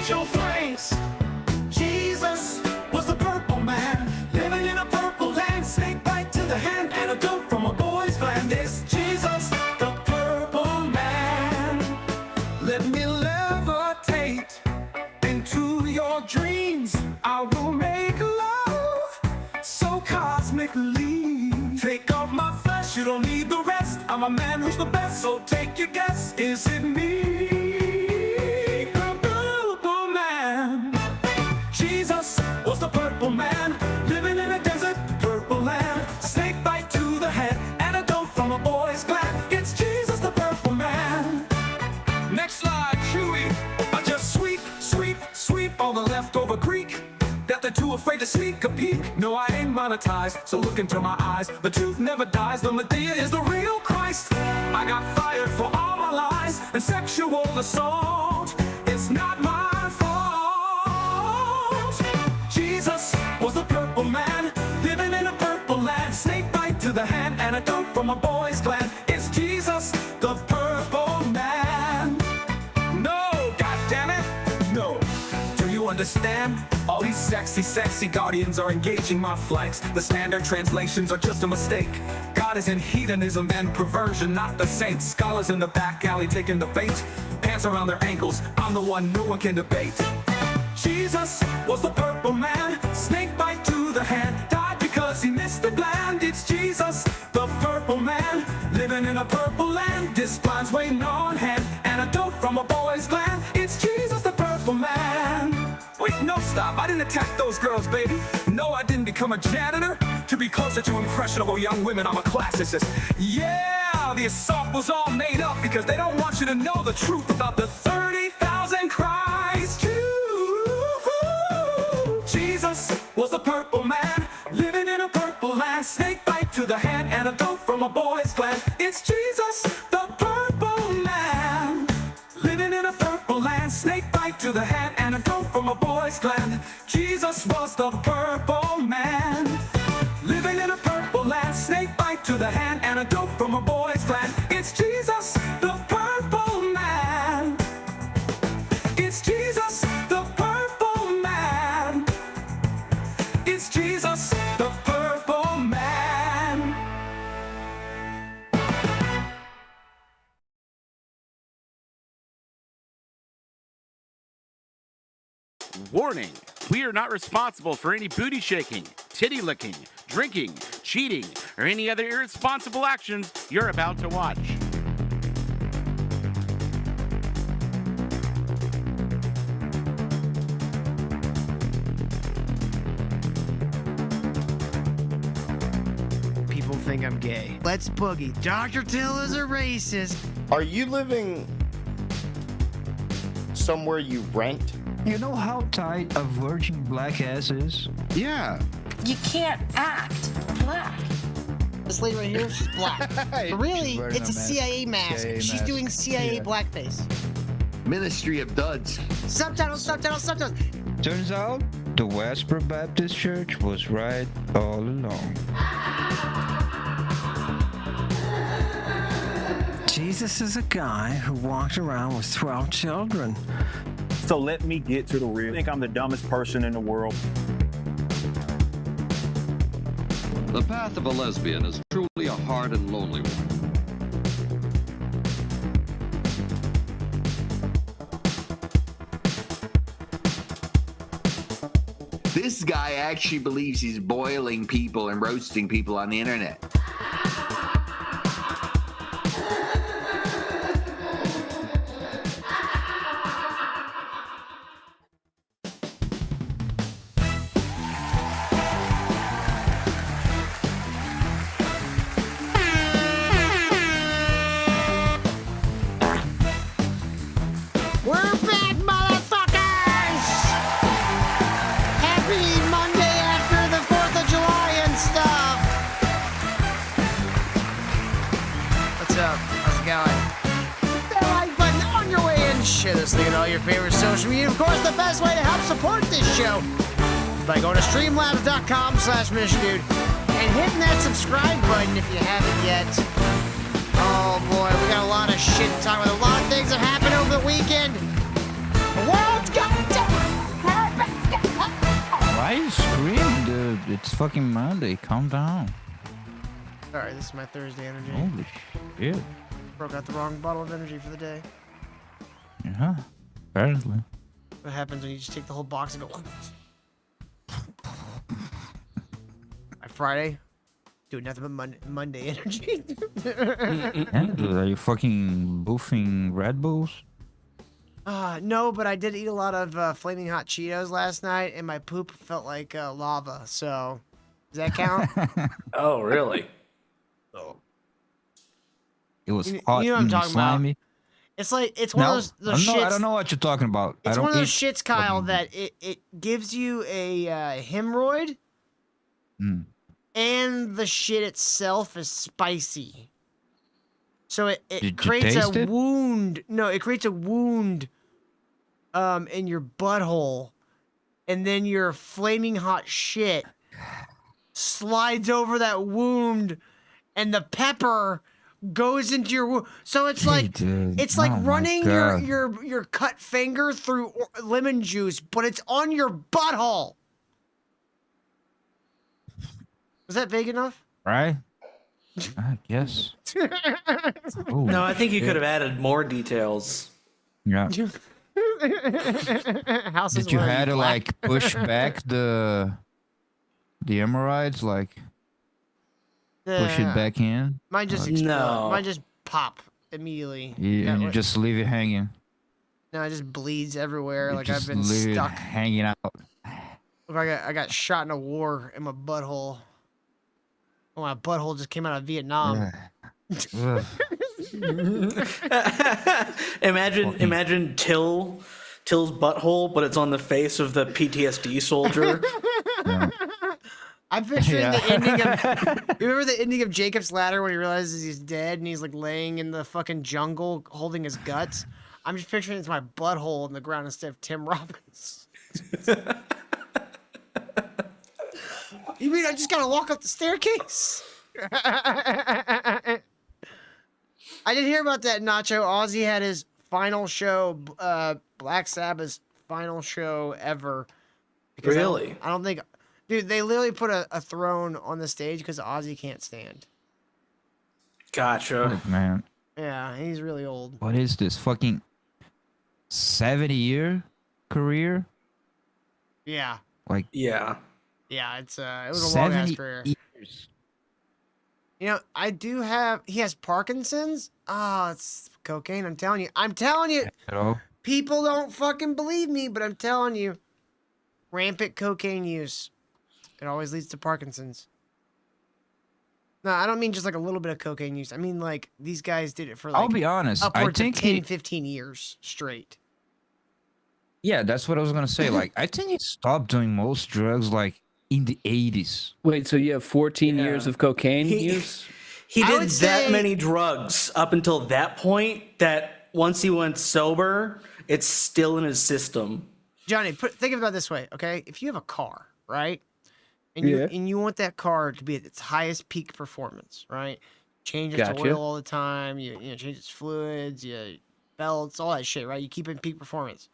Engage your flames. Jesus was the purple man, living in a purple land. Snake bite to the hand, antidote from a boy's gland. It's Jesus, the purple man. Let me levitate into your dreams. I will make love so cosmically. Take off my flesh, you don't need the rest. I'm a man who's the best, so take your guess. Is it me? Was the purple man, living in a desert, purple land. Snake bite to the head, antidote from a boy's gland. It's Jesus, the purple man. Next slide, Chewy. I just sweep all the leftover Greek that they're too afraid to sneak a peek. No, I ain't monetized, so look into my eyes. The truth never dies, the Medea is the real Christ. I got fired for all my lies and sexual assault. It's not my Jesus was the purple man, living in a purple land. Snake bite to the hand, antidote from a boy's gland. It's Jesus, the purple man. No, goddammit, no. Do you understand? All these sexy guardians are engaging my flights. The standard translations are just a mistake. God is in hedonism and perversion, not the saints. Scholars in the back alley taking the bait. Pants around their ankles, I'm the one no one can debate. Jesus was the purple man, snake bite to the hand, died because he missed the gland. It's Jesus, the purple man, living in a purple land. This blind's waiting on hand, antidote from a boy's gland. It's Jesus, the purple man. Wait, no, stop, I didn't attack those girls, baby. No, I didn't become a janitor to be closer to impressionable young women. I'm a classicist. Yeah, the assault was all made up because they don't want you to know the truth about the 30,000 Christ Jews. Jesus was the purple man, living in a purple land. Snake bite to the hand, antidote from a boy's gland. It's Jesus, the purple man, living in a purple land. Snake bite to the hand, antidote from a boy's gland. Jesus was the purple man, living in a purple land. Snake bite to the hand, antidote from a boy's gland. It's Jesus, the purple man. It's Jesus, the purple man. It's Jesus, the purple man. Warning, we are not responsible for any booty shaking, titty licking, drinking, cheating, or any other irresponsible actions you're about to watch. People think I'm gay. Let's boogie. Dr. Till is a racist. Are you living somewhere you rent? You know how tight a virgin black ass is? Yeah. You can't act black. This lady right here, she's black. But really, it's a CIA mask. She's doing CIA blackface. Ministry of Duds. Subtitles. Turns out, the Westboro Baptist Church was right all along. Jesus is a guy who walked around with 12 children. So let me get to the real. I think I'm the dumbest person in the world. The path of a lesbian is truly a hard and lonely one. This guy actually believes he's boiling people and roasting people on the internet. We're back, motherfuckers! Happy Monday after the 4th of July and stuff! What's up? How's it going? Hit that like button on your way in. Share this thing on all your favorite social media. Of course, the best way to help support this show is by going to streamlabs.com/MinistuDude and hitting that subscribe button if you haven't yet. Oh boy, we got a lot of shit to talk about. A lot of things that happened over the weekend. The world's going to Why you screaming, dude? It's fucking Monday. Calm down. Sorry, this is my Thursday energy. Holy shit. Broke out the wrong bottle of energy for the day. Yeah, apparently. What happens when you just take the whole box and go... By Friday, doing nothing but Monday energy. Yeah, dude, are you fucking boofing Red Bulls? No, but I did eat a lot of Flaming Hot Cheetos last night, and my poop felt like lava, so... Does that count? Oh, really? It was You hot know what I'm and talking slimy. about. It's like, it's one of those shits... I don't know what you're talking about. It's I don't one of those eat shits, Kyle, fucking- that it gives you a hemorrhoid, Mm. and the shit itself is spicy. So it Did you creates a taste it? wound. No, it creates a wound in your butthole, and then your flaming hot shit slides over that wound, and the pepper goes into your wound. So it's like dude. it's like Oh my running God. your cut finger through lemon juice, but it's on your butthole. Was that vague enough? Right? I guess. Ooh, No, I think you shit. could have added more details. Yeah. Houses Did you wearing have to black. like push back the hemorrhoids, like push it Yeah. back in? Mine just Like, explode. No. Mine just pop immediately. and you what- just leave it hanging. no, it just bleeds everywhere. You Like I've just been leave it stuck. hanging out. Look, I got shot in a war in my butthole. Oh, my butthole just came out of Vietnam. Ugh. Imagine Till's butthole, but it's on the face of the PTSD soldier. I'm picturing Yeah. the ending of. You remember the ending of Jacob's Ladder when he realizes he's dead and he's like laying in the fucking jungle holding his guts? I'm just picturing it's my butthole in the ground instead of Tim Robbins. You mean I just gotta walk up the staircase? I did hear about that, Nacho. Ozzy had his final show, Black Sabbath's final show ever. Because Really? I don't think, dude, they literally put a throne on the stage because Ozzy can't stand. Gotcha. Look, man, Yeah, he's really old. what is this fucking 70-year career? Yeah, Like yeah, it's it was a long ass 70 career. years. You know, he has Parkinson's. Oh, it's cocaine. I'm telling you. You know? People don't fucking believe me, but I'm telling you. Rampant cocaine use. It always leads to Parkinson's. No, I don't mean just like a little bit of cocaine use. I mean like these guys did it for like I'll be honest. I upwards think of 10, he, 15 years straight. yeah, that's what I was gonna say. Like, I think he stopped doing most drugs like in the 80s. Wait, so you have 14 years of cocaine use? He I did would that say- many drugs up until that point that once he went sober, it's still in his system. Johnny, think about it this way, okay? If you have a car, right? And you want that car to be at its highest peak performance, right? Change its Gotcha. oil all the time, you change its fluids, belts, all that shit, right? You keep it in peak performance.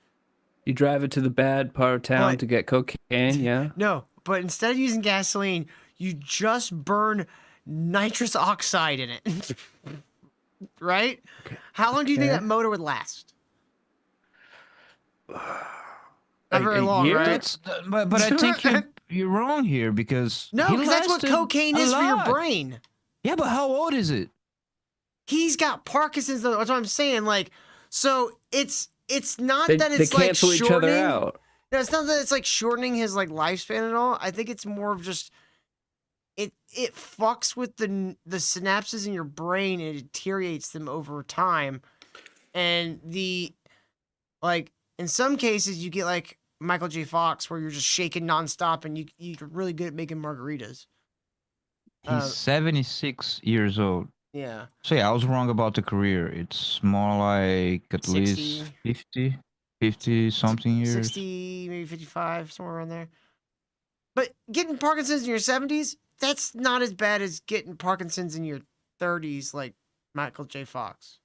You drive it to the bad part of town But- to get cocaine, yeah? No, but instead of using gasoline, You just burn nitrous oxide in it. Right? How long do you think that motor would last? Not very long, year? right? But I think you're wrong here because No, he because that's what lasted cocaine a is for your lot. brain. Yeah, but how old is it? He's got Parkinson's. That's what I'm saying. Like, so it's not They, that they it's like cancel each other shortening. out. No, it's not that it's like shortening his like lifespan at all. I think it's more of just it fucks with the synapses in your brain and it deteriorates them over time. And like in some cases you get like Michael J. Fox where you're just shaking nonstop and you're really good at making margaritas. He's 76 years old. Yeah. So yeah, I was wrong about the career. It's more like at 60. least 50 something years. 60, maybe 55, somewhere around there. But getting Parkinson's in your 70s, that's not as bad as getting Parkinson's in your 30s like Michael J. Fox.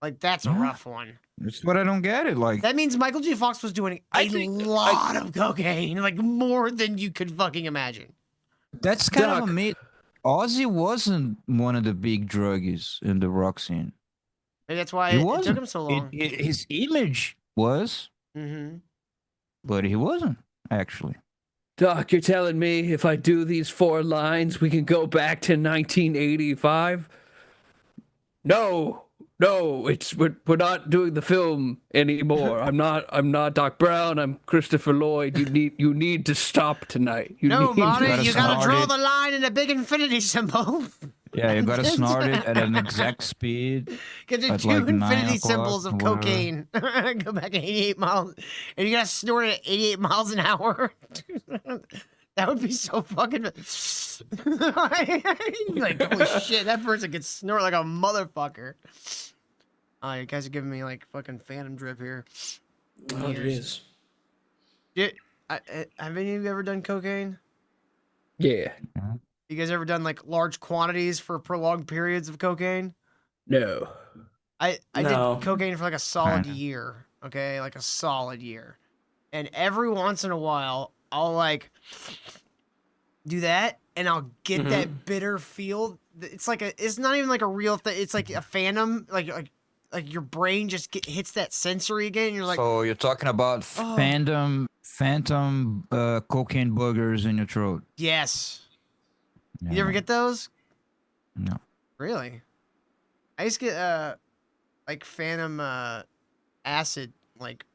Like, that's a Yeah. rough one. That's what I don't get it. Like, That means Michael J. Fox was doing a lot of cocaine, like more than you could fucking imagine. that's kind Doc. of a myth. Ozzy wasn't one of the big druggies in the rock scene. Maybe that's why He it took wasn't. him so long. His image was, Mm-hmm. but he wasn't actually. Doc, you're telling me if I do these 4 lines, we can go back to 1985? No, we're not doing the film anymore. I'm not Doc Brown. I'm Christopher Lloyd. You need to stop tonight. No, Marty, gotta you gotta snort draw it. the line in a big infinity symbol. Yeah, you gotta snort it at an exact speed. Get the At two like 9 infinity o'clock symbols of or whatever. cocaine. Go back at 88 miles. And you gotta snort it at 88 miles an hour. That would be so fucking. You're like, holy shit, that person could snort like a motherfucker. Oh, you guys are giving me like fucking phantom drip here. Oh, jeez. Have any of you ever done cocaine? Yeah. You guys ever done like large quantities for prolonged periods of cocaine? No. I No. did cocaine for like a solid Kinda. year. Okay, like a solid year. And every once in a while, I'll like do that, and I'll get that bitter feel. It's like it's not even like a real thing. It's like a phantom. Like your brain just hits that sensory again. And you're like, So you're talking about Oh. phantom cocaine boogers in your throat. yes. Yeah, You ever get those? No. Really? I used to get like phantom acid, like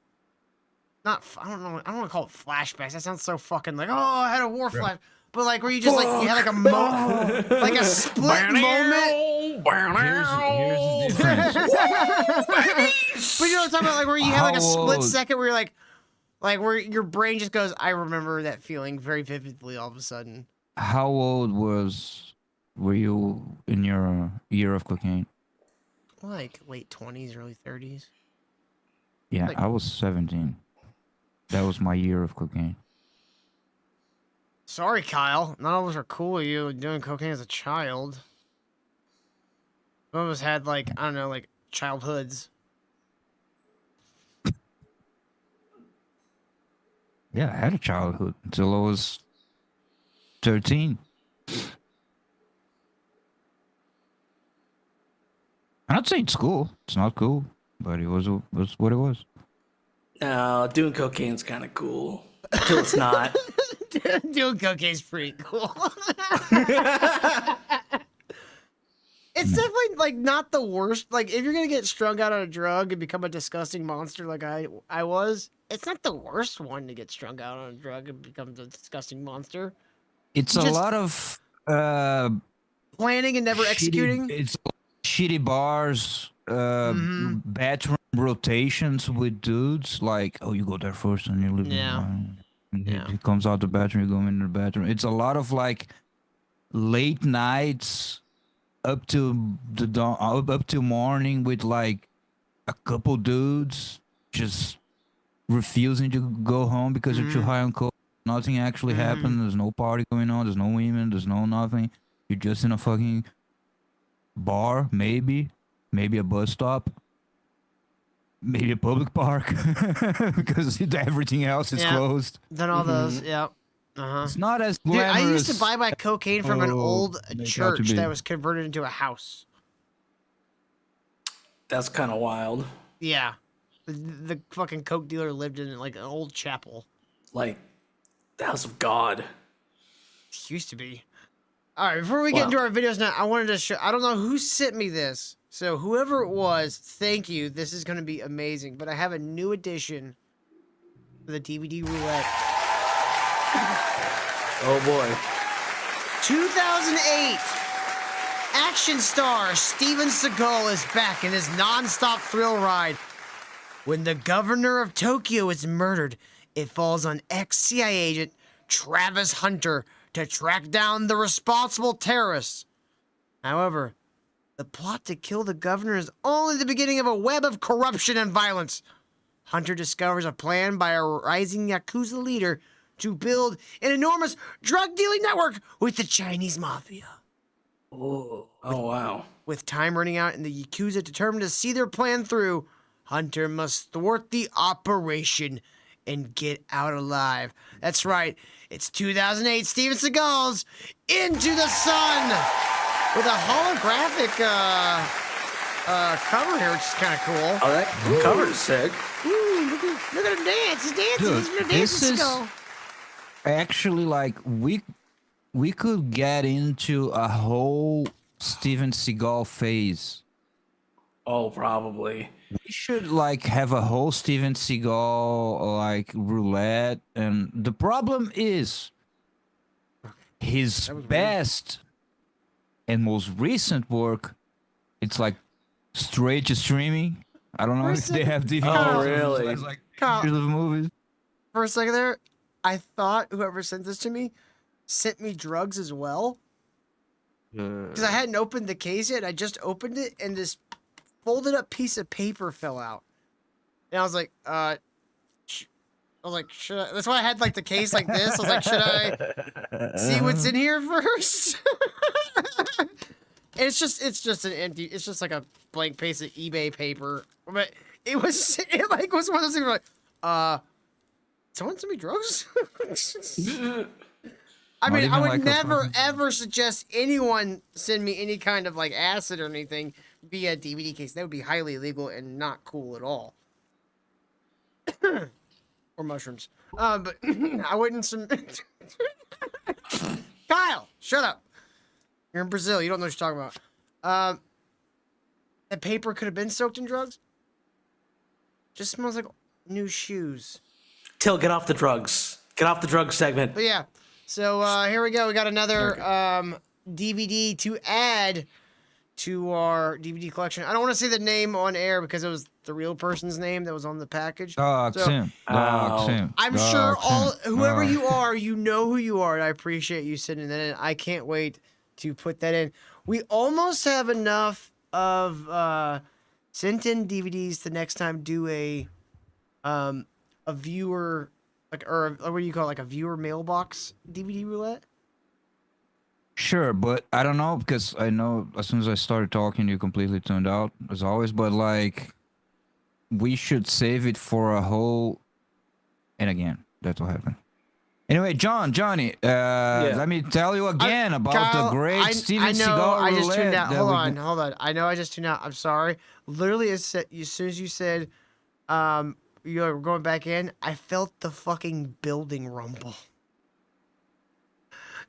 not I don't know, I don't want to call it flashbacks. That sounds so fucking like, oh, I had a war flash. But like where you just like you had like a like a split moment. Here's the difference. But you know what I'm talking about, like where you have like a How split old? second where you're like where your brain just goes, I remember that feeling very vividly all of a sudden. How old were you in your year of cocaine? Like late 20s, early 30s. Yeah, Like- I was 17. That was my year of cocaine. Sorry, Kyle. None of us are cool with you doing cocaine as a child. Some of us had like, I don't know, like childhoods. Yeah, I had a childhood until I was 13. I'm not saying it's cool. It's not cool, but it was what it was. Doing cocaine's kind of cool until it's not. Doing cocaine's pretty cool. It's definitely like not the worst. Like if you're gonna get strung out on a drug and become a disgusting monster like I was, it's not the worst one to get strung out on a drug and become a disgusting monster. It's You a just- lot of Planning and never executing. It's shitty bars, bathroom rotations with dudes. Like, oh, you go there first, and you leave. Yeah. Yeah. He comes out the bathroom, you go in the bathroom. It's a lot of like late nights up to the dawn, up to morning with like a couple dudes just refusing to go home because they're too high on coke. Nothing actually happened. There's no party going on. There's no women. There's no nothing. You're just in a fucking bar, maybe a bus stop, maybe a public park because everything else is Yeah. closed. Done all those. Yep. Uh-huh. It's not as Dude, glamorous. I used to buy my cocaine from an Oh, old they got to church be. that was converted into a house. That's kind of wild. Yeah. The fucking coke dealer lived in like an old chapel. Like the house of God. It used to be. All right, before we get into our videos now, I wanted to show. I don't know who sent me this. So whoever it was, thank you. This is going to be amazing. But I have a new edition for the DVD roulette. Oh boy. 2008. Action star Steven Seagal is back in his non-stop thrill ride. When the governor of Tokyo is murdered, it falls on ex-CIA agent Travis Hunter to track down the responsible terrorists. However, the plot to kill the governor is only the beginning of a web of corruption and violence. Hunter discovers a plan by a rising Yakuza leader to build an enormous drug-dealing network with the Chinese mafia. Oh wow. With time running out and the Yakuza determined to see their plan through, Hunter must thwart the operation and get out alive. That's right, it's 2008 Steven Seagal's Into the Sun with a holographic cover here, which is kind of cool. Oh, that cover is sick. Ooh, look at him dance. He's dancing. Dude, He's gonna dance this with is Seagal. actually like we could get into a whole Steven Seagal phase. Oh, probably. We should like have a whole Steven Seagal like roulette, and the problem is his best and most recent work. It's like straight to streaming. I don't know if they have DVD. Oh, really? It's like Kyle. pictures of movies. For a second there, I thought whoever sent this to me sent me drugs as well. Because I hadn't opened the case yet. I just opened it and this folded up piece of paper fell out. And I was like, should I? That's why I had like the case like this. I was like, should I see what's in here first? It's just an empty, it's just like a blank piece of eBay paper. But it was one of those things where like, someone send me drugs? I mean, I would like a never fucking- ever suggest anyone send me any kind of like acid or anything via DVD case. That would be highly illegal and not cool at all. Or mushrooms. But I wouldn't Kyle, shut up. You're in Brazil. You don't know what you're talking about. That paper could have been soaked in drugs. Just smells like new shoes. Till, get off the drugs. Get off the drugs segment. But yeah, so here we go. We got another DVD to add to our DVD collection. I don't want to say the name on air because it was the real person's name that was on the package. Dog So, Sim. Dog Sim. I'm Dog sure Sim. whoever Dog. you are, you know who you are, and I appreciate you sending that in. I can't wait to put that in. We almost have enough of sent in DVDs to next time do a viewer or what do you call it, like a viewer mailbox DVD roulette. Sure, but I don't know because I know as soon as I started talking, you completely tuned out as always. But like, we should save it for a whole. And again, that's what happened. Anyway, Johnny, let me tell you again about Kyle, the great Steven I know, Seagal I just tuned roulette out. that Hold we on, can- hold on. I know I just tuned out. I'm sorry. Literally, as soon as you said, you're going back in, I felt the fucking building rumble.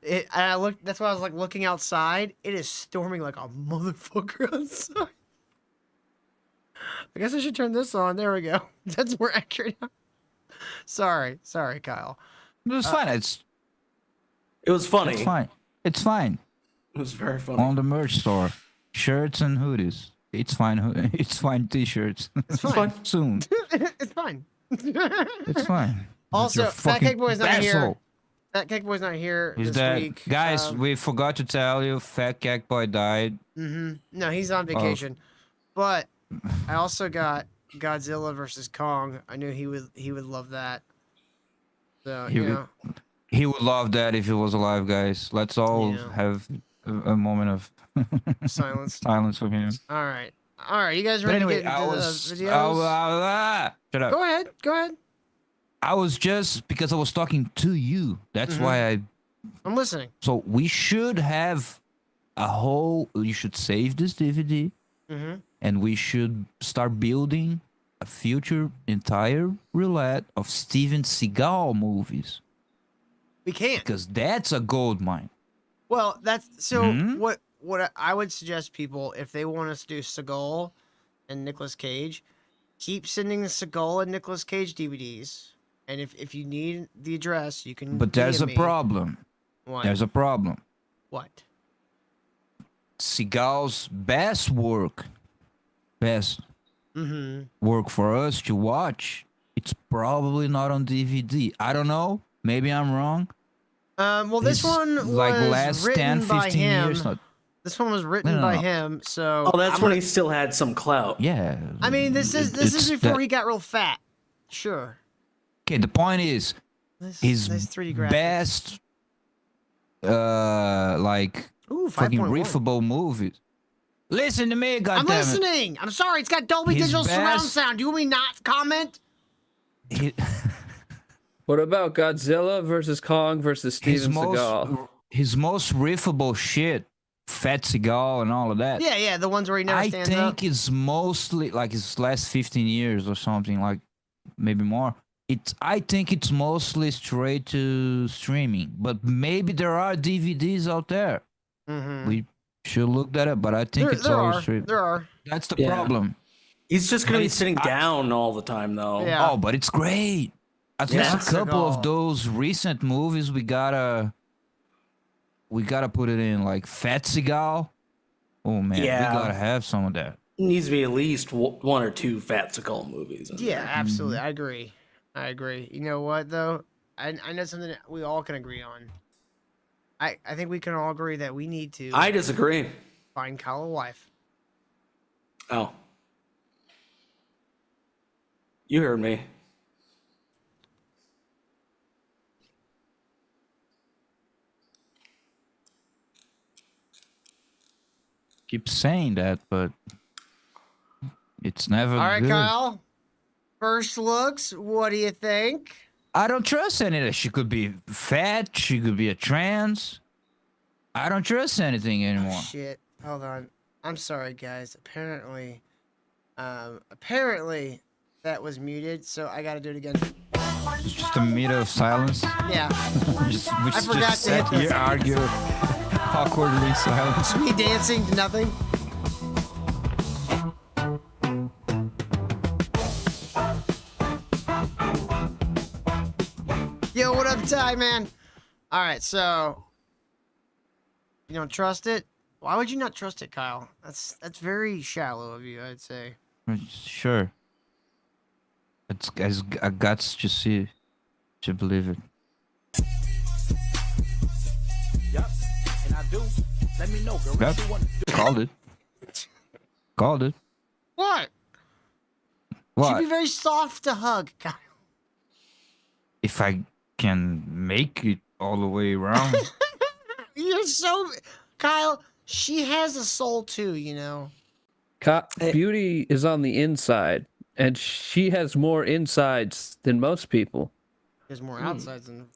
And I looked. That's why I was like looking outside. It is storming like a motherfucker outside. I guess I should turn this on. There we go. That's more accurate. Sorry, Kyle. It's fine. It was funny. It's fine. It's fine. It was very funny. On the merch store, shirts and hoodies. It's fine. It's fine. T-shirts. It's fine. Soon. It's fine. It's fine. Also, Your Fat fucking Cake Boy's not here. asshole. Fat Cake Boy's not here Is this that week. guys? We forgot to tell you, Fat Cake Boy died. No, he's on vacation. But I also got Godzilla versus Kong. I knew he would love that. So He would, he would love that if he was alive, guys. Let's all Yeah. have a moment of silence. silence for him. All right. All right. You guys But ready anyway, to get into the videos? shut up. Go ahead. I was just because I was talking to you. That's why I'm listening. So we should have a whole. You should save this DVD, and we should start building a future entire roulette of Steven Seagal movies. We can't. Because that's a gold mine. Well, that's so. What I would suggest people, if they want us to do Seagal and Nicolas Cage, keep sending the Seagal and Nicolas Cage DVDs. And if you need the address, you can. But there's a DM me. problem. What? There's a problem. What? Seagal's best work for us to watch, it's probably not on DVD. I don't know. Maybe I'm wrong. Well, this one was like last written 10, by 15 him. years. This one was written by him, so. Oh, that's when he still had some clout. Yeah. I mean, this is before he got real fat. Sure. Okay, the point is, his nice 3D graphics. best, like, Ooh, fucking 5.1. riffable movies. Listen to me, goddammit. I'm listening. I'm sorry. It's got Dolby His Digital surround best- sound. Do you want me not comment? What about Godzilla versus Kong versus Steven Seagal? His most riffable shit, Fat Seagal and all of that. Yeah, the ones where he never I stands think up. it's mostly like his last 15 years or something, like maybe more. I think it's mostly straight to streaming, but maybe there are DVDs out there. We should look that up, but I think it's always streaming. There are. That's the problem. He's just gonna But be it's- sitting down all the time, though. Yeah. Oh, but it's great. At least Yeah. a couple Seagal. of those recent movies, we gotta put it in, like Fat Seagal. Oh man, Yeah. we gotta have some of that. Needs to be at least one or two Fat Seagal movies. in Yeah, there. absolutely. I agree. You know what though? I know something that we all can agree on. I think we can all agree that we need to I disagree. find Kyle a wife. Oh. You heard me. Keep saying that, but it's never All right, good. Kyle. First looks, what do you think? I don't trust any of that. She could be fat. She could be a trans. I don't trust anything anymore. Shit. Hold on. I'm sorry, guys. Apparently that was muted, so I gotta do it again. It's just a minute of silence. Yeah. We I just forgot to sat hit here, this. argue awkwardly silence. Me dancing to nothing. Yo, what up, Ty, man? All right, so you don't trust it? Why would you not trust it, Kyle? That's very shallow of you, I'd say. Sure. It's guys, I got to see, to believe it. Yup, and I do. Let me know, girl. Yep. Called it. Called it. What? She'd What? be very soft to hug, Kyle. If I can make it all the way around. You're so, Kyle. She has a soul too, you know. Beauty is on the inside, and she has more insides than most people. There's more outsides than.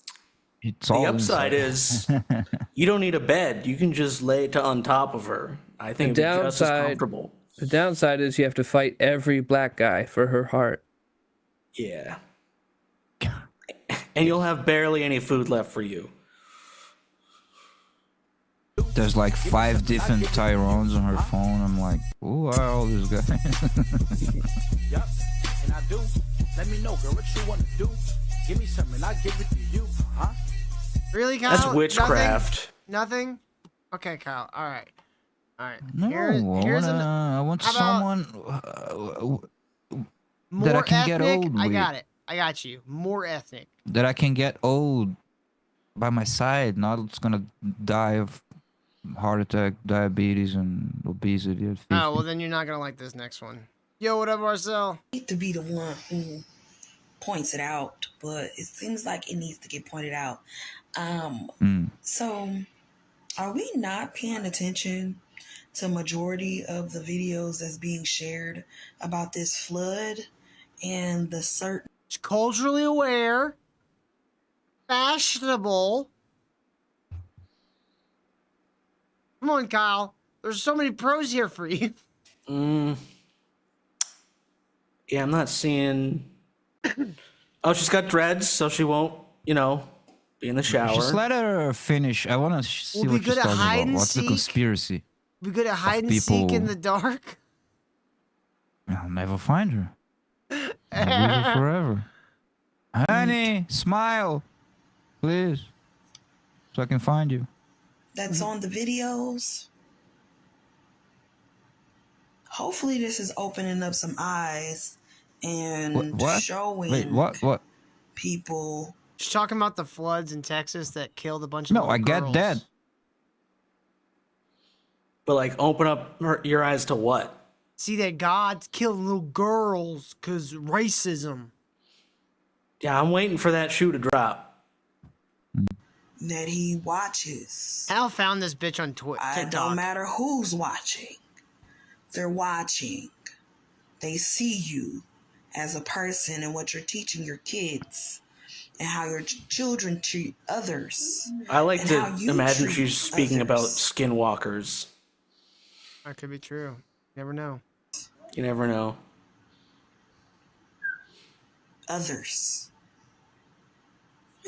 It's The all upside inside. is you don't need a bed. You can just lay on top of her. I think The it'd be just as downside- comfortable. The downside is you have to fight every black guy for her heart. Yeah. And you'll have barely any food left for you. There's like 5 different Tyrones on her phone. I'm like, who are all these guys? Yup, and I do. Let me know, girl, what you want to do. Give me something, I'll give it to you, huh? Really, Kyle? That's witchcraft. Nothing? Okay, Kyle. All right. No, I want how about- someone More that I can ethnic? get old I with. got it. I got you. More ethnic. That I can get old by my side. Not it's gonna die of heart attack, diabetes, and obesity at 50. Oh, well, then you're not going to like this next one. Yo, what up, Marcel? I hate to be the one who points it out, but it seems like it needs to get pointed out. So, are we not paying attention to majority of the videos that's being shared about this flood and the certain It's culturally aware, fashionable. Come on, Kyle. There's so many pros here for you. Yeah, I'm not seeing. Oh, she's got dreads, so she won't, be in the shower. Just let her finish. I want to see We'll be what she's good at talking hide about. and What's the seek. conspiracy? We good at hide and seek in people- the dark. I'll never find her. I'll lose her forever. Honey, smile, please, so I can find you. That's on the videos. Hopefully this is opening up some eyes and What? showing Wait, what? people. She's talking about the floods in Texas that killed a bunch of No, little I get girls. that. But like, open up your eyes to what? See that God killed little girls because racism. Yeah, I'm waiting for that shoe to drop. That he watches. Al found this bitch on It TikTok. don't matter who's watching. They're watching. They see you as a person and what you're teaching your kids and how your children treat others. I like And to how you imagine treat she's speaking about others. skinwalkers. That could be true. Never know. You never know. Others.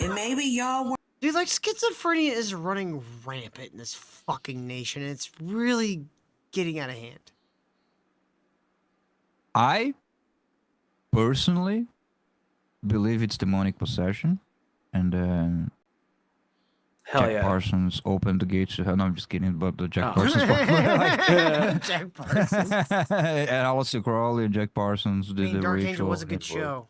And maybe y'all were Dude, like schizophrenia is running rampant in this fucking nation, and it's really getting out of hand. I personally believe it's demonic possession, and then Hell Jack yeah. Parsons opened the gates to hell. No, I'm just kidding about the Jack Oh. Parsons part. Jack Parsons. And Aleister Crowley and Jack Parsons I did mean, the Dark ritual. Angel was a good show.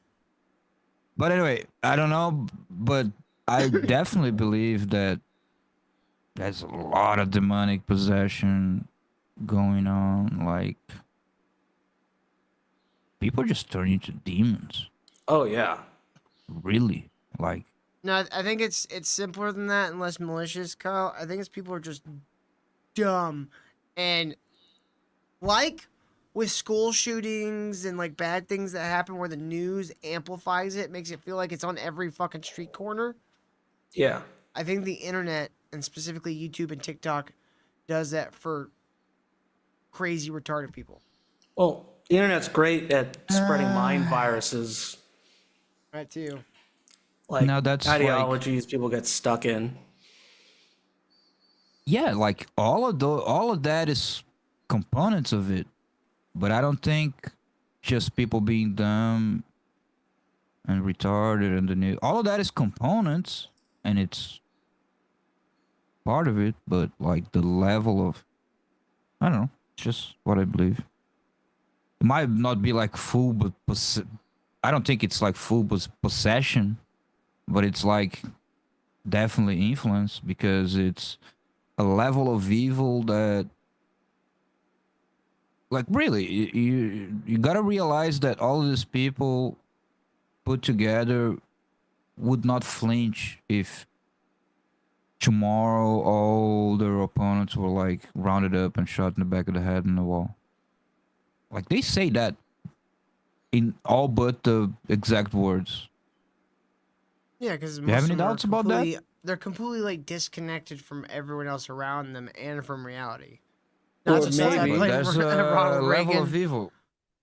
But anyway, I don't know, but I definitely believe that there's a lot of demonic possession going on. Like, people just turn into demons. Oh yeah. Really. Like, No, I think it's simpler than that and less malicious, Kyle. I think it's people are just dumb. And like with school shootings and like bad things that happen where the news amplifies it, makes it feel like it's on every fucking street corner. Yeah. I think the internet and specifically YouTube and TikTok does that for crazy retarded people. Well, the internet's great at spreading mind viruses, Right too. like No, that's like- ideologies people get stuck in. yeah, like all of that is components of it. But I don't think just people being dumb and retarded and the new all of that is components and it's part of it, but like the level of I don't know, it's just what I believe. It might not be like full but I don't think it's like full possession, but it's like definitely influence because it's a level of evil that like really you gotta realize that all of these people put together would not flinch if tomorrow all their opponents were like rounded up and shot in the back of the head in the wall. Like they say that in all but the exact words. Yeah, because You have any doubts about that? They're completely like disconnected from everyone else around them and from reality. Or Not to say that maybe- like There's Ronald a Reagan. level of evil.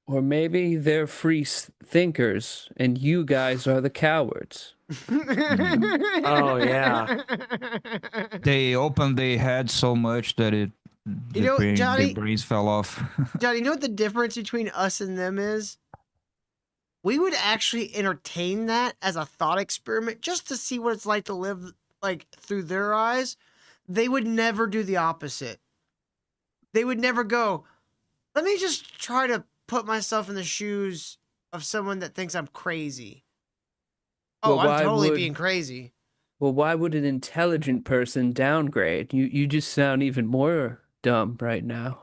Or maybe they're free thinkers and you guys are the cowards. Oh yeah. They opened their head so much that You know, Johnny- their brains fell off. Johnny, you know what the difference between us and them is? We would actually entertain that as a thought experiment just to see what it's like to live like through their eyes. They would never do the opposite. They would never go, let me just try to put myself in the shoes of someone that thinks I'm crazy. Oh, Well, I'm why totally would- being crazy. Well, why would an intelligent person downgrade? You just sound even more dumb right now.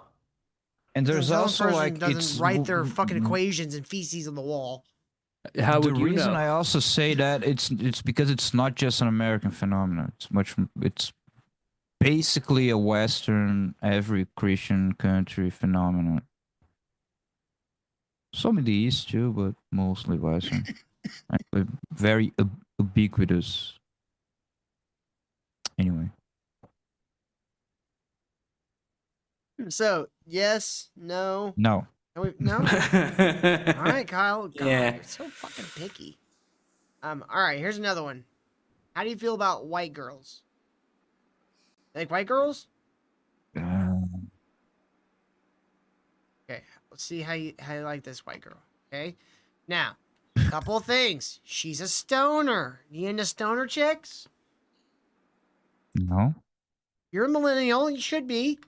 And there's The also person like doesn't it's write their fucking equations and feces on the wall. How the would you reason know? I also say that it's because it's not just an American phenomenon. It's basically a Western, every Christian country phenomenon. Some in the East too, but mostly Western. Very ubiquitous. Anyway. So, yes, no. No. No? All right, Kyle. God, Yeah. you're so fucking picky. All right, here's another one. How do you feel about white girls? You like white girls? Okay, let's see how you like this white girl. Okay, now, couple of things. She's a stoner. You into stoner chicks? No. You're a millennial. You should be.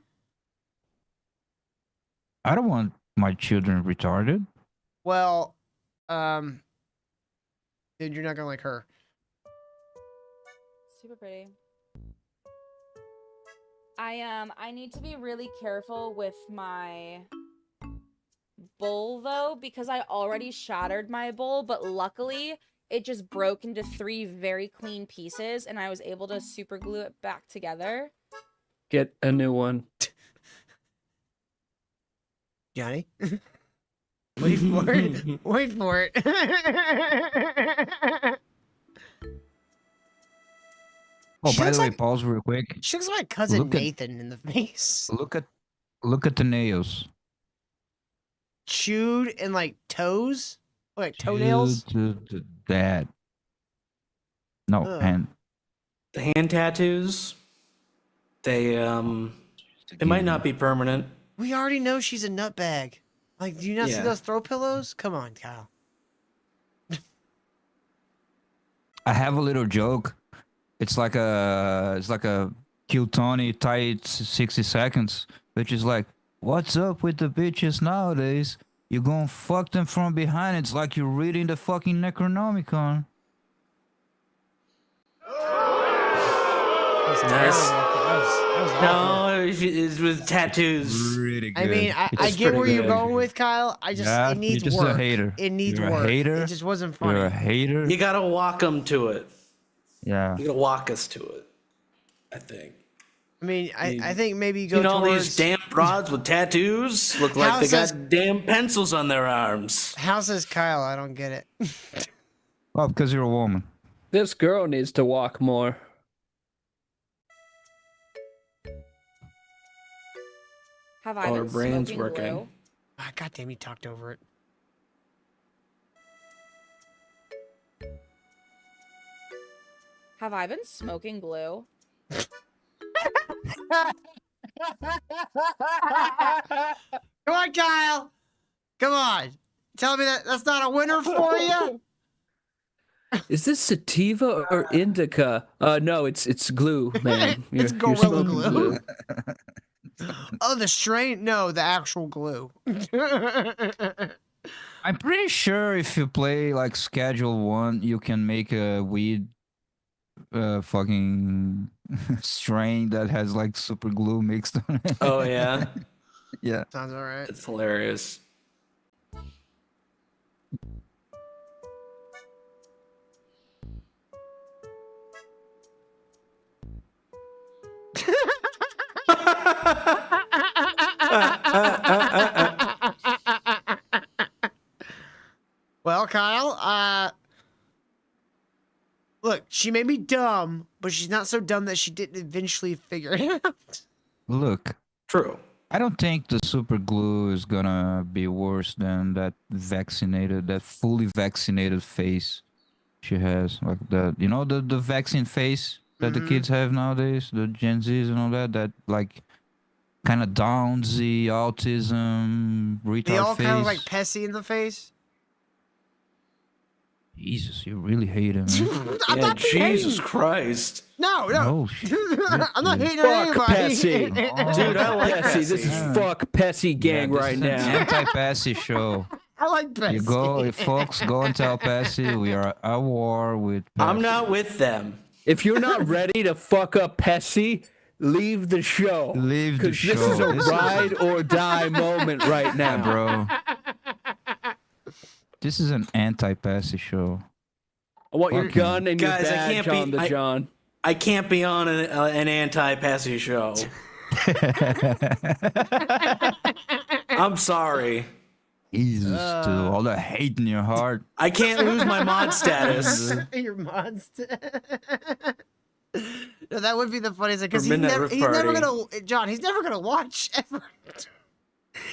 I don't want my children retarded. Well, dude, you're not gonna like her. Super pretty. I need to be really careful with my bowl though, because I already shattered my bowl, but luckily it just broke into 3 very clean pieces and I was able to super glue it back together. Get a new one. Johnny? Wait for it. Wait for it. Oh, She by looks the way, like- pause real quick. She looks like my cousin Look at- Nathan in the face. Look at the nails. Chewed and like toes? Like toenails? That. No, Ugh. and The hand tattoos, they might not be permanent. We already know she's a nutbag. Like, do you not see Yeah. those throw pillows? Come on, Kyle. I have a little joke. It's like a Kill Tony tight 60 seconds, which is like, what's up with the bitches nowadays? You gonna fuck them from behind. It's like you're reading the fucking Necronomicon. That was Nice. terrible. That was awful. No, it's with tattoos. Really good. I mean, I It's get where pretty you're good. going with, Kyle. I just, Yeah, it needs you're just work. a hater. It needs You're a work. hater. It just wasn't funny. You're a hater. You gotta walk them to it. Yeah. You gotta walk us to it. I think. I mean, I think maybe you go You know, all towards... these damn broads with tattoos look like How they says- got damn pencils on their arms. How says Kyle? I don't get it. Well, because you're a woman. This girl needs to walk more. Have I Oh, her been brain's smoking working. glue? Ah, God damn, he talked over it. Have I been smoking glue? Come on, Kyle. Come on. Tell me that's not a winner for you? Is this sativa or indica? No, it's glue, man. It's You're Gorilla smoking Glue. Oh, the strain? No, the actual glue. I'm pretty sure if you play like Schedule 1, you can make a weed fucking strain that has like super glue mixed on it. Oh yeah, Yeah. Sounds all right. it's hilarious. Well, Kyle, look, she may be dumb, but she's not so dumb that she didn't eventually figure it out. Look, True. I don't think the super glue is gonna be worse than that fully vaccinated face she has. Like the vaccine face that the kids have nowadays, the Gen Zs and all that like kind of Downsy, autism, retard They all face. kind of like Pessy in the face. Jesus, you really hate him. Man. I'm Yeah, not being Jesus hating. Christ. No. Oh, shit. I'm not hating on Fuck anybody. Pessy. Dude, I like Pessy, this is Yeah. fuck Pessy gang Yeah, this right is now. an anti-Pessy show. I like Pessy. You go, folks, go and tell Pessy we are at war with Pessy. I'm not with them. If you're not ready to fuck up Pessy, leave the show. Leave the Because this is show. a This is- ride or die moment right now, bro. This is an anti-Pessy show. I want your Fucking- gun and your Guys, I badge can't be- on the John. I can't be on an anti-Pessy show. I'm sorry. Jesus, dude, all the hate in your heart. I can't lose my mod status. Your monster. No, that would be the funniest thing because For Midnight he's Rift never Party. gonna, John. He's never gonna watch ever.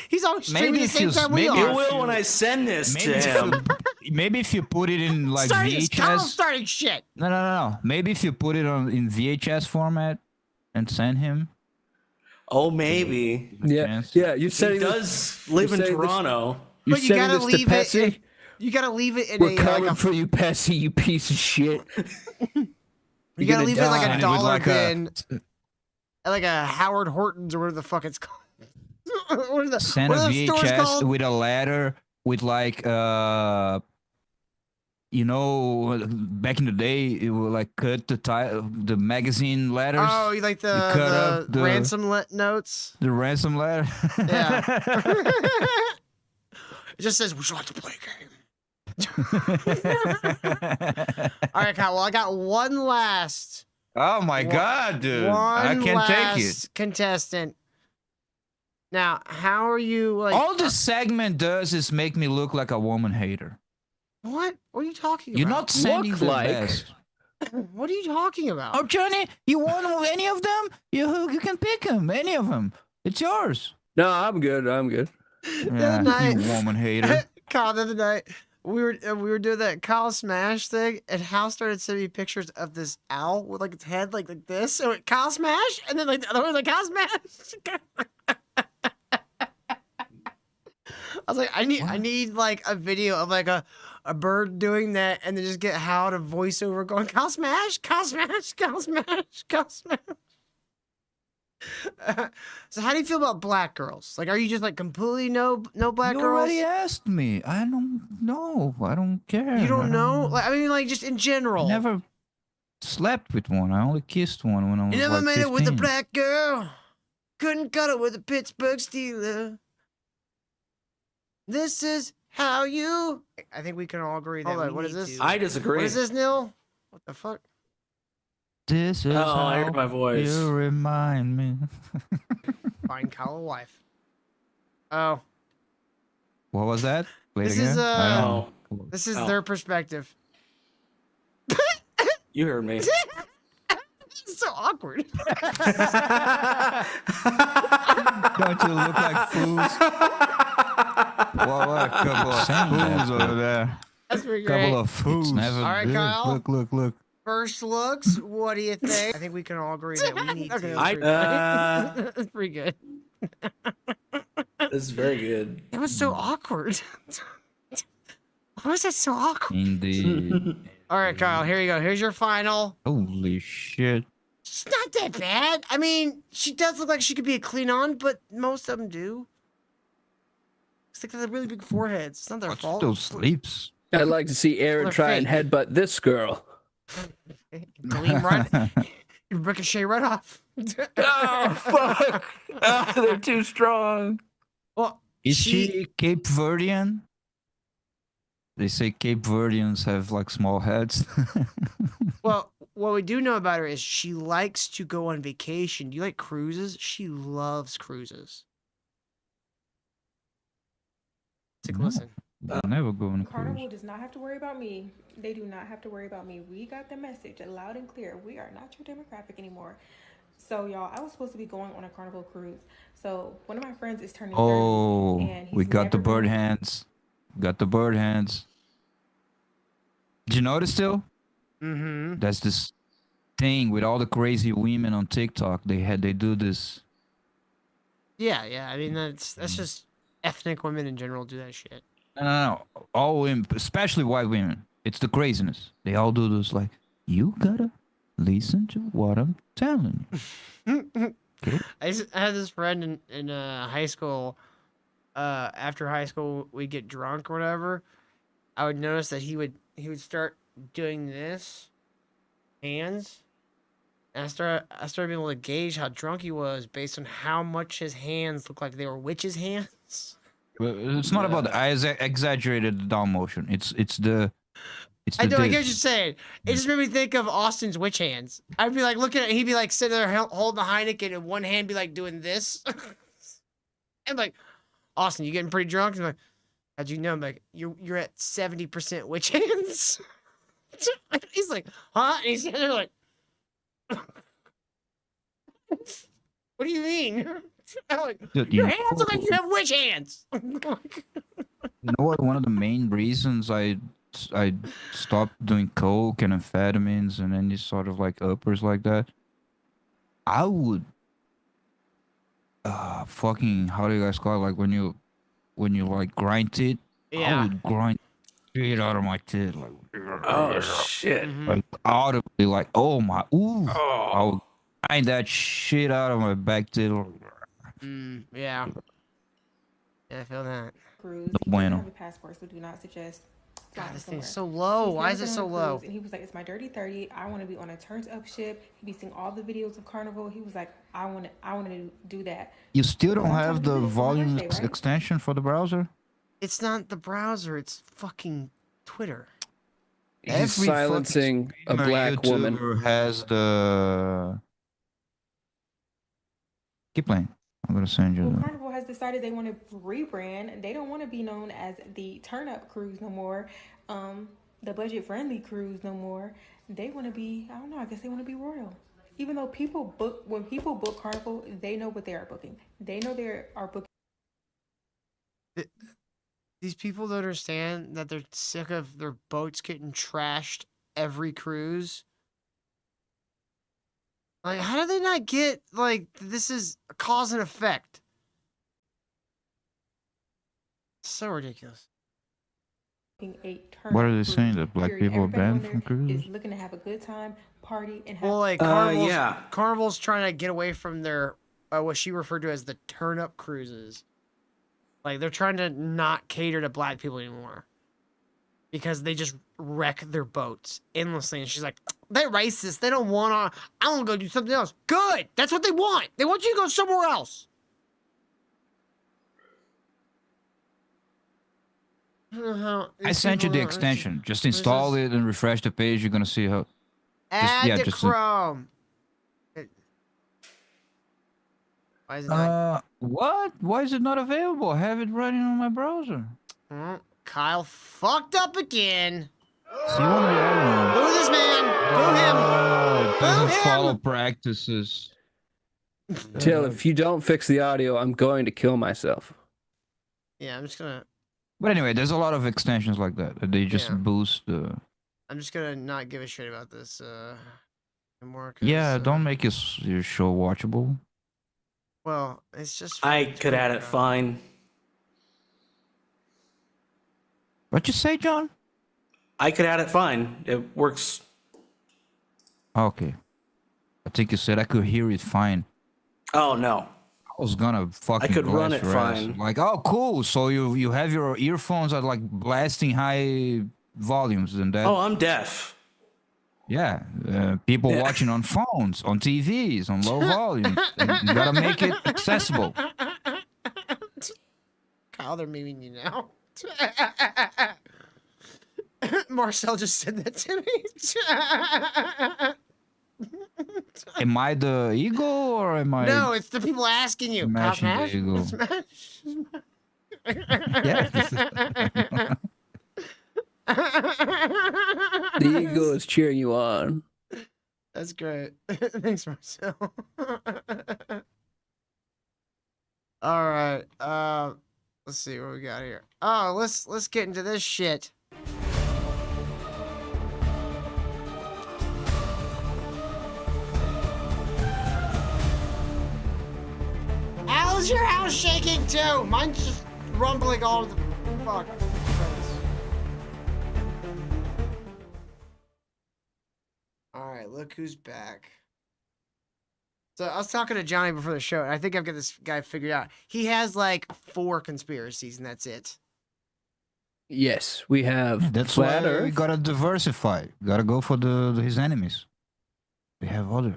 He's always Maybe streaming the if same you- time we maybe It are. will when I send this Maybe to if, him. maybe if you put it in like Kyle's VHS. starting shit. No. Maybe if you put it on in VHS format and send him. Oh, maybe. Yeah, Chance. yeah. You're He sending this. does live in you're saying this- Toronto. You're But you sending gotta this to leave it. Pessy? You gotta leave it in We're a coming like a. for you, Pessy, you piece of shit. You You're gotta gonna leave it like die. a And it was dollar like bin, like a Howard Hortons or whatever the fuck it's called. What are the, Send what a are the stores VHS called? with a letter with like you know, back in the day it would like cut the magazine letters. Oh, you like You cut the up the- ransom notes? The ransom letter. Yeah. It just says, "Would you like to play a game?" All right, Kyle. Well, I got one last. Oh my God, dude! I can't take it. last contestant. Now, how are you like? All this segment does is make me look like a woman hater. What? What are you talking You're about? not sending Look the like- best. What are you talking about? Oh, Johnny, you want any of them? You can pick them. Any of them. It's yours. No, I'm good. I'm good. Yeah, night- you woman hater. Kyle, the other night we were doing that Kyle Smash thing, and Hal started sending me pictures of this owl with like its head like this. So it Kyle Smash, and then like the other one was like Kyle Smash. I was like, I need like a video of like a bird doing that, and then just get Hal to voice over going Kyle Smash, Kyle Smash, Kyle Smash, Kyle Smash. So how do you feel about black girls? Like, are you just like completely no black You girls? already asked me. I don't know. I don't care. You I don't know? Like, I mean, like just in general. Never slept with one. I only kissed one when I was You never like made it with a 15. black girl. Couldn't cut it with a Pittsburgh Steeler. This is how you. I think we can all agree that. Hold on, what is this? I disagree. What is this, Neil? What the fuck? This is Oh, how I heard my voice. you remind me. Find Kyle a wife. Oh, What was that? Play it This again. is, I don't Oh, know. this is Oh. their perspective. you heard me. It's so awkward. Don't you look like fools? What a couple of fools over there. That's pretty great. Couple of fools. Never All right, good. Kyle. Look. First looks. What do you think? I think we can all agree that we need to. I- That's pretty good. This is very good. That was so awkward. Why was that so awkward? Indeed. All right, Kyle, here you go. Here's your final. Holy shit. It's not that bad. I mean, she does look like she could be a clean on, but most of them do. It's like they have really big foreheads. It's not their fault. Still sleeps. I'd like to see Aaron They're try and fake. headbutt this girl. Gleam right. You ricochet right off. Oh, fuck. Oh, they're too strong. Well, Is she Cape Verdean? They say Cape Verdeans have like small heads. Well, what we do know about her is she likes to go on vacation. Do you like cruises? She loves cruises. Take a No. listen. I'll never go on a Carnival cruise. does not have to worry about me. They do not have to worry about me. We got the message loud and clear. We are not your demographic anymore. So, y'all, I was supposed to be going on a Carnival cruise. So, one of my friends is turning 30. Oh, and he's we got the never bird been- hands. Got the bird hands. Did you notice still? Mm-hmm. That's this thing with all the crazy women on TikTok. They do this. Yeah. I mean, that's just ethnic women in general do that shit. No. All women, especially white women. It's the craziness. They all do this like, you gotta listen to what I'm telling you. I had this friend in high school. After high school, we'd get drunk or whatever. I would notice that he would start doing this, hands. And I started being able to gauge how drunk he was based on how much his hands looked like they were witches' hands. But it's not about the, I exaggerated the down motion. It's the I know, I get what you're this. saying. It just made me think of Austin's witch hands. I'd be like looking at, he'd be like sitting there holding the Heineken, and one hand be like doing this. And like, Austin, you getting pretty drunk? And like, How'd you know? I'm like, you're at 70% witch hands. He's like, huh? And he's there like, what do you mean? I'm like, Dude, your hands look like you have witch hands. You know what? One of the main reasons I stopped doing coke and amphetamines and any sort of like uppers like that, I would fucking, how do you guys call it? Like when you like grind it, Yeah. I would grind shit out of my tit, like Oh shit. like audibly, like oh my ooh, I would grind that shit out of my back tit. Yeah. Yeah, I feel that. Cruise. No He doesn't bueno. have a passport, so do not suggest. God, flying this thing's somewhere. so low. He's Why never is it been so on a low? cruise, and he was like, "It's my dirty 30. I want to be on a turned up ship." He be seeing all the videos of Carnival. He was like, "I want to do that." You still don't I'm trying have to do the this for my volume birthday, right? extension for the browser? It's not the browser. It's fucking Twitter. He's Every silencing a fucking black woman. YouTuber has the. Keep playing. I'm gonna send you Well, the. Carnival has decided they want to rebrand. They don't want to be known as the Turn Up Cruise no more, the budget friendly cruise no more. They want to be, I don't know, I guess they want to be royal. Even though when people book Carnival, they know what they are booking. They know they are booking. These people don't understand that they're sick of their boats getting trashed every cruise. Like, how do they not get, like, this is a cause and effect? So ridiculous. A turn What are they cruise, saying? That black period. people are Everybody on banned there from cruises? is looking to have a good time, party, and have Well, like, Carnival's trying to get away from their, what she referred to as the turn-up cruises. Like, they're trying to not cater to black people anymore. Because they just wreck their boats endlessly. And she's like, they're racist. They don't want to, I want to go do something else. Good. That's what they want. They want you to go somewhere else. I sent you the extension. Just install it and refresh the page. You're gonna see how. Add to Chrome. Why is it not? What? Why is it not available? I have it running on my browser. Kyle fucked up again. See one of the other ones. Boo this man. Boo him. Doesn't Boo him. follow practices. Till, if you don't fix the audio, I'm going to kill myself. Yeah, I'm just gonna. But anyway, there's a lot of extensions like that. They just Yeah. boost the. I'm just gonna not give a shit about this anymore. 'Cause, Yeah, don't make your show watchable. Well, it's just. I could add it fine. What you say, John? I could add it fine. It works. Okay. I think you said I could hear it fine. Oh no. I was gonna fucking. I could run blast it your ass. fine. Like, oh, cool. So you have your earphones at like blasting high volumes and that. Oh, I'm deaf. Yeah, people watching on phones, on TVs, on low volume. You gotta make it accessible. Kyle, they're memeing you now. Marcel just said that to me. Am I the eagle or am I? No, it's the people asking you. Kyle, Smashing the smash? eagle. Smash? The ego is cheering you on. That's great. Thanks, Marcel. All right. Let's see what we got here. Oh, let's get into this shit. How's your house shaking too? Mine's just rumbling all over the fuck. All right, look who's back. So I was talking to Johnny before the show, and I think I've got this guy figured out. He has like 4 conspiracies, and that's it. Yes, we have That's flat why Earth. we gotta diversify. Gotta go for his enemies. We have other.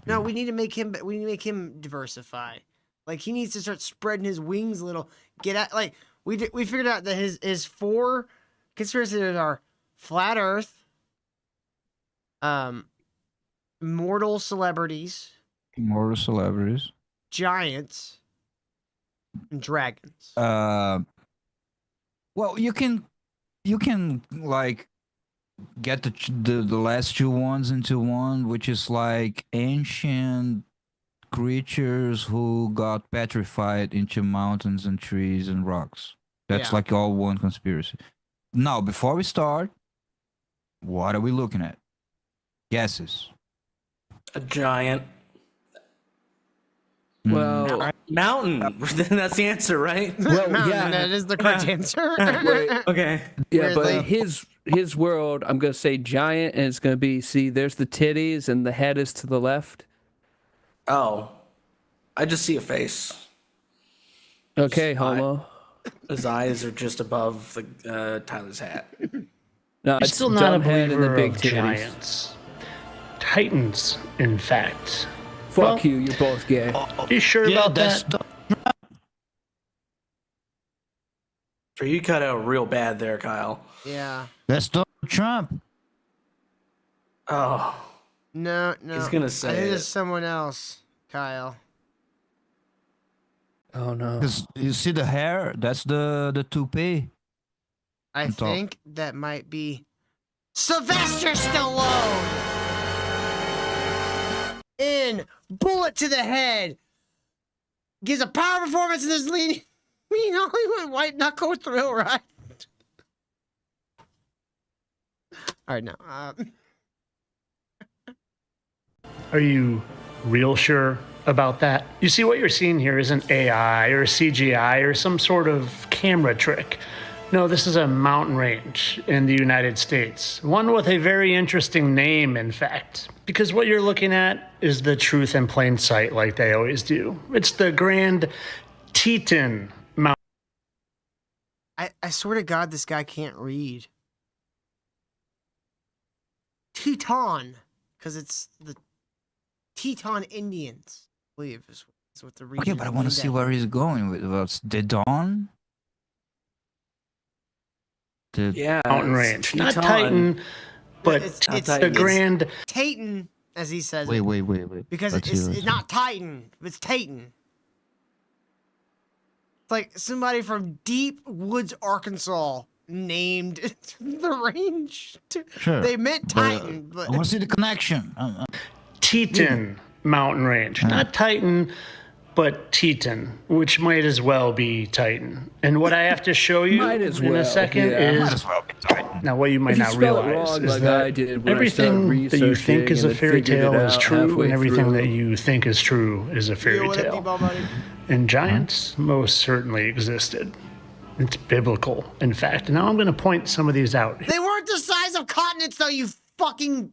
No, we need to make him. We need to make him diversify. Like he needs to start spreading his wings a little. Get out. Like we figured out that his 4 conspiracies are flat Earth, mortal celebrities, Immortal celebrities. giants, and dragons. Well, you can like get the last two ones into one, which is like ancient creatures who got petrified into mountains and trees and rocks. That's Yeah. like all one conspiracy. Now, before we start, what are we looking at? Guesses. A giant Well, mountain. That's the answer, right? well, Mountain, yeah. that is the correct answer. Okay. Yeah, Weirdly. but his world, I'm gonna say giant, and it's gonna be, see, there's the titties, and the head is to the left. Oh, I just see a face. Okay, homo. His eyes are just above the Tyler's hat. No, I'm it's still not a dumb head and the believer big of titties. giants. Titans, in fact. Fuck Well, you, you're both gay. Are you sure about that? So you cut out real bad there, Kyle. Yeah. That's Donald Trump. Oh, No. He's gonna say I think it. it's someone else, Kyle. Oh no. Because you see the hair? That's the toupee. I On top. think that might be Sylvester Stallone in Bullet to the Head. Gives a power performance in this lean Hollywood white knuckle thrill ride. All right, now. Are you real sure about that? You see, what you're seeing here isn't AI or CGI or some sort of camera trick. No, this is a mountain range in the United States. One with a very interesting name, in fact. Because what you're looking at is the truth in plain sight, like they always do. It's the Grand Teton Mountain. I swear to God, this guy can't read. Teton, because it's the Teton Indians, I believe, is what the region. Okay, but I is want to named see after. where he's going with about the dawn. The yeah. Mountain it's range. Not Teton. Titan, but It's the Grand. Titan, as he says. wait, it, wait, wait, wait. Because Let's it's hear it. not Titan, it's Titan. It's like somebody from deep woods, Arkansas, named the range. Sure. They meant but, Titan, but I want to see the connection. Teton Mountain Range. Not Titan, but Teton, which might as well be Titan. And what I have to show you Might as in well, a second yeah. Might is as well be Titan. now what you might If you not spell it realize wrong is like that I did when I everything started that you think is researching a and fairy figured it tale is out true, halfway and everything through. that you think is true is a you fairy what up, tale. D-ball buddy? And giants most certainly existed. It's biblical, in fact. Now I'm going to point some of these out. They weren't the size of continents, though. You fucking.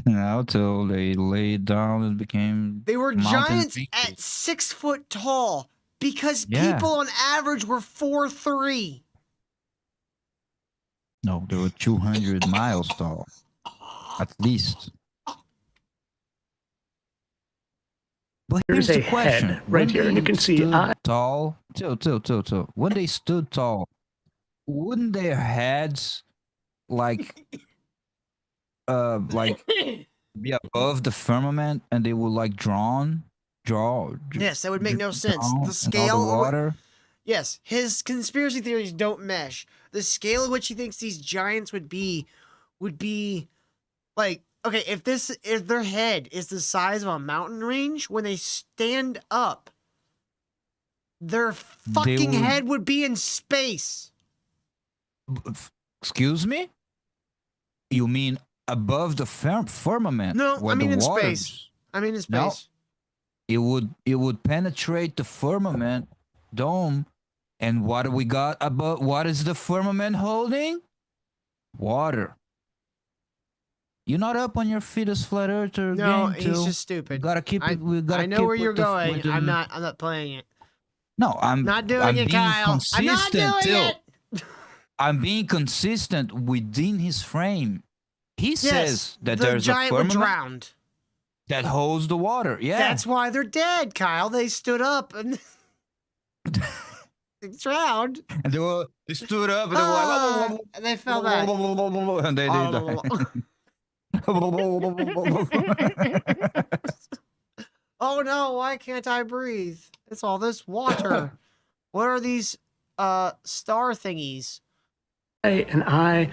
Now till they laid down and became. They were mountain giants peaks. at 6 foot tall because Yeah. people on average were 4'3". No, they were 200 miles tall, at least. But here's Here's the a question: head right when here, and you they can see stood eye- tall. Till. When they stood tall, wouldn't their heads like be above the firmament, and they would like draw? Yes, that would make no sense. down in all The scale. the water. Yes, his conspiracy theories don't mesh. The scale at which he thinks these giants would be like, okay, if their head is the size of a mountain range, when they stand up, their fucking would- head would be in space. Excuse me? You mean above the firmament? No, where I mean the in waters- space. I mean in No. space. It would penetrate the firmament dome, and what do we got above? What is the firmament holding? Water. You're not up on your feet as flat earther. No, game, he's too. just stupid. We gotta keep it. We gotta I know keep where with you're the- going. with the- I'm not playing it. No, I'm Not doing I'm it, being Kyle. I'm not doing consistent, Till. it. I'm being consistent within his frame. He Yes, says that the there's a giant would firmament drown. that holds the water. Yeah. That's why they're dead, Kyle. They stood up and they drowned. And they stood up and they were like, And they fell back. and they died. Oh no, why can't I breathe? It's all this water. What are these star thingies. An eye,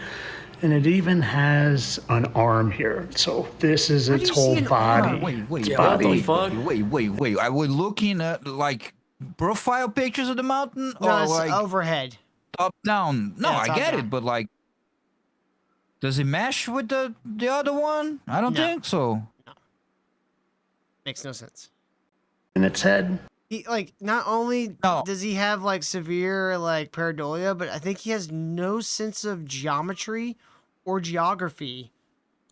and it even has an arm here. So this is How do its you see whole an body. arm? Wait, Yeah, what the wait, fuck? wait. I was looking at like profile pictures of the mountain No, or it's like overhead. top down. No, Yeah, I top get down. it, but like, does it mesh with the other one? I don't No. think so. Makes no sense. In its head. He like not only No. does he have like severe like pareidolia, but I think he has no sense of geometry or geography.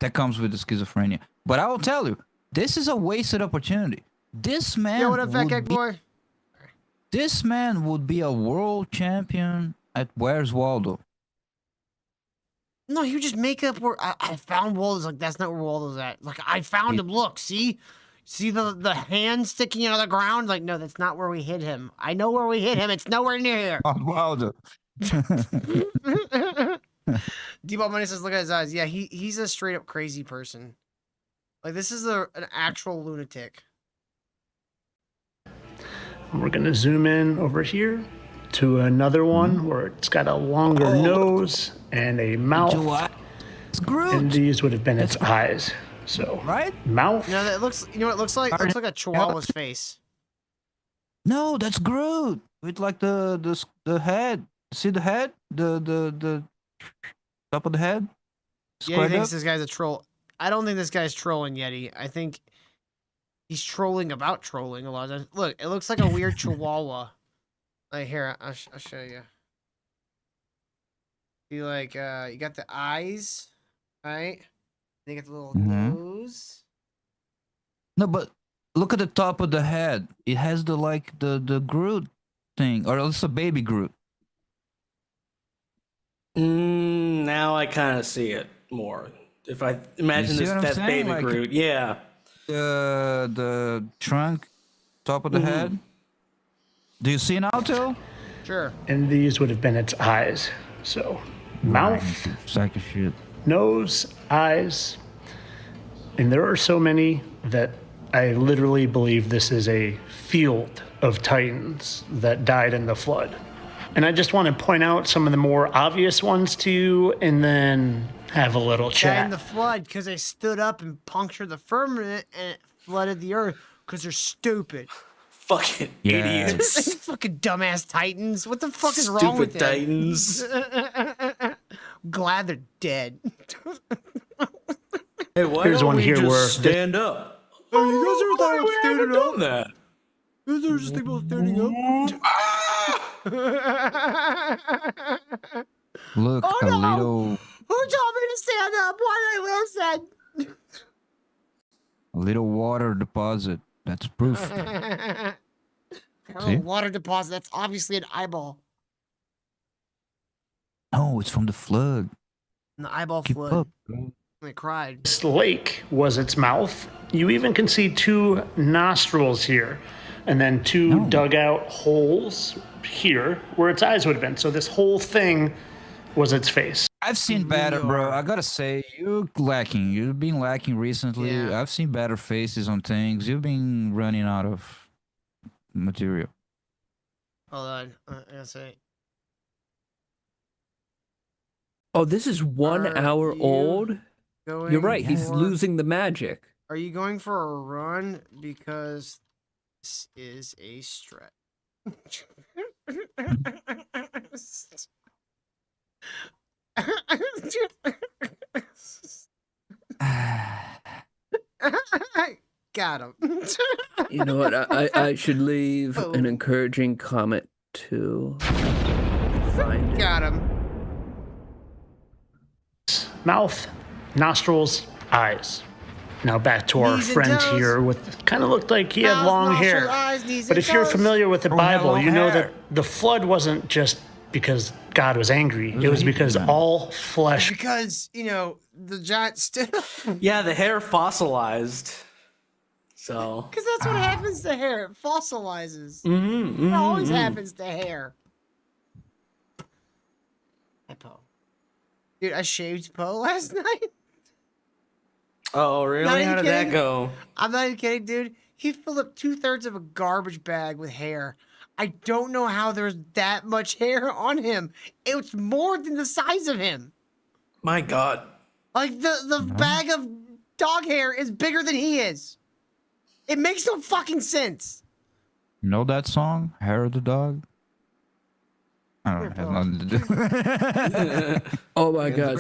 That comes with the schizophrenia. But I will tell you, this is a wasted opportunity. This man, Yo, what up, fat would cake be- boy? this man would be a world champion at Where's Waldo. No, he would just make up where I found Waldo's. Like that's not where Waldo's at. Like I found him. Look, see the hand sticking out of the ground. Like no, that's not where we hit him. I know where we hit him. It's nowhere near here. On Waldo. Debot Money says, look at his eyes. Yeah, he's a straight up crazy person. Like this is an actual lunatic. We're going to zoom in over here to another one where it's got a longer nose and a mouth. It's Groot. And these would have been its eyes. So, right? Mouth. No, that looks. You know what it looks like? It looks like a chihuahua's face. No, that's Groot with like the head. See the head? The top of the head? Yeti Squared thinks up? this guy's a troll. I don't think this guy's trolling Yeti. I think he's trolling about trolling a lot of times. Look, it looks like a weird chihuahua. Like here, I'll show you. You like you got the eyes, right? Then you got the little nose. No, but look at the top of the head. It has the like the Groot thing, or it's a baby Groot. Now I kind of see it more. If I imagine see this, what I'm that saying? baby Like- Groot, yeah. The trunk, top of the head. Do you see now, too? Sure. And these would have been its eyes. So, mouth, Sack of shit. nose, eyes. And there are so many that I literally believe this is a field of titans that died in the flood. And I just want to point out some of the more obvious ones to you and then have a little Died chat. in the flood because they stood up and punctured the firmament and it flooded the earth because they're stupid. Fucking Yeah. idiots. Fucking dumbass titans. What the fuck is wrong with Stupid them? titans. Glad they're dead. Hey, why Here's don't one we here just where- stand up? You guys ever thought about standing up? Done that. You guys ever just think about standing up? Look, Oh, a no. little Who told me to stand up? Why did I listen? water deposit. That's proof. Oh, See? water deposit. That's obviously an eyeball. No, it's from the flood. And the eyeball Keep flood. up. They cried. This lake was its mouth. You even can see two nostrils here, and then two dugout holes here where its eyes would have been. So this whole thing was its face. I've seen better, bro. I gotta say, you're lacking. You've been lacking recently. Yeah. I've seen better faces on things. You've been running out of material. Hold on. I gotta say. Oh, this is 1 Are hour you old? Going You're right. He's for- losing the magic. Are you going for a run? Because this is a stretch. Got him. You know what? I should leave Oh. an encouraging comment to find it. Got him. Mouth, nostrils, eyes. Now back to our Knees and friend toes. here with kind of looked like he had Mouth, long nostrils, hair. eyes, knees, But and if you're toes. familiar with the Oh, he had Bible, long you know hair. that the flood wasn't just because God was angry. It was because man. all flesh Because, you know, the giant stood up. Yeah, the hair fossilized. So. Because that's what happens to hair. It fossilizes. Mm-hmm, It always happens to hair. Hi, Poe. Dude, I shaved Poe last night. Oh, really? Not How even did that kidding. go? I'm not even kidding, dude. He filled up 2/3 of a garbage bag with hair. I don't know how there's that much hair on him. It's more than the size of him. My God. Like the bag of dog hair is bigger than he is. It makes no fucking sense. You know that song, Hair of the Dog? I don't know. Has nothing to do. Oh my God!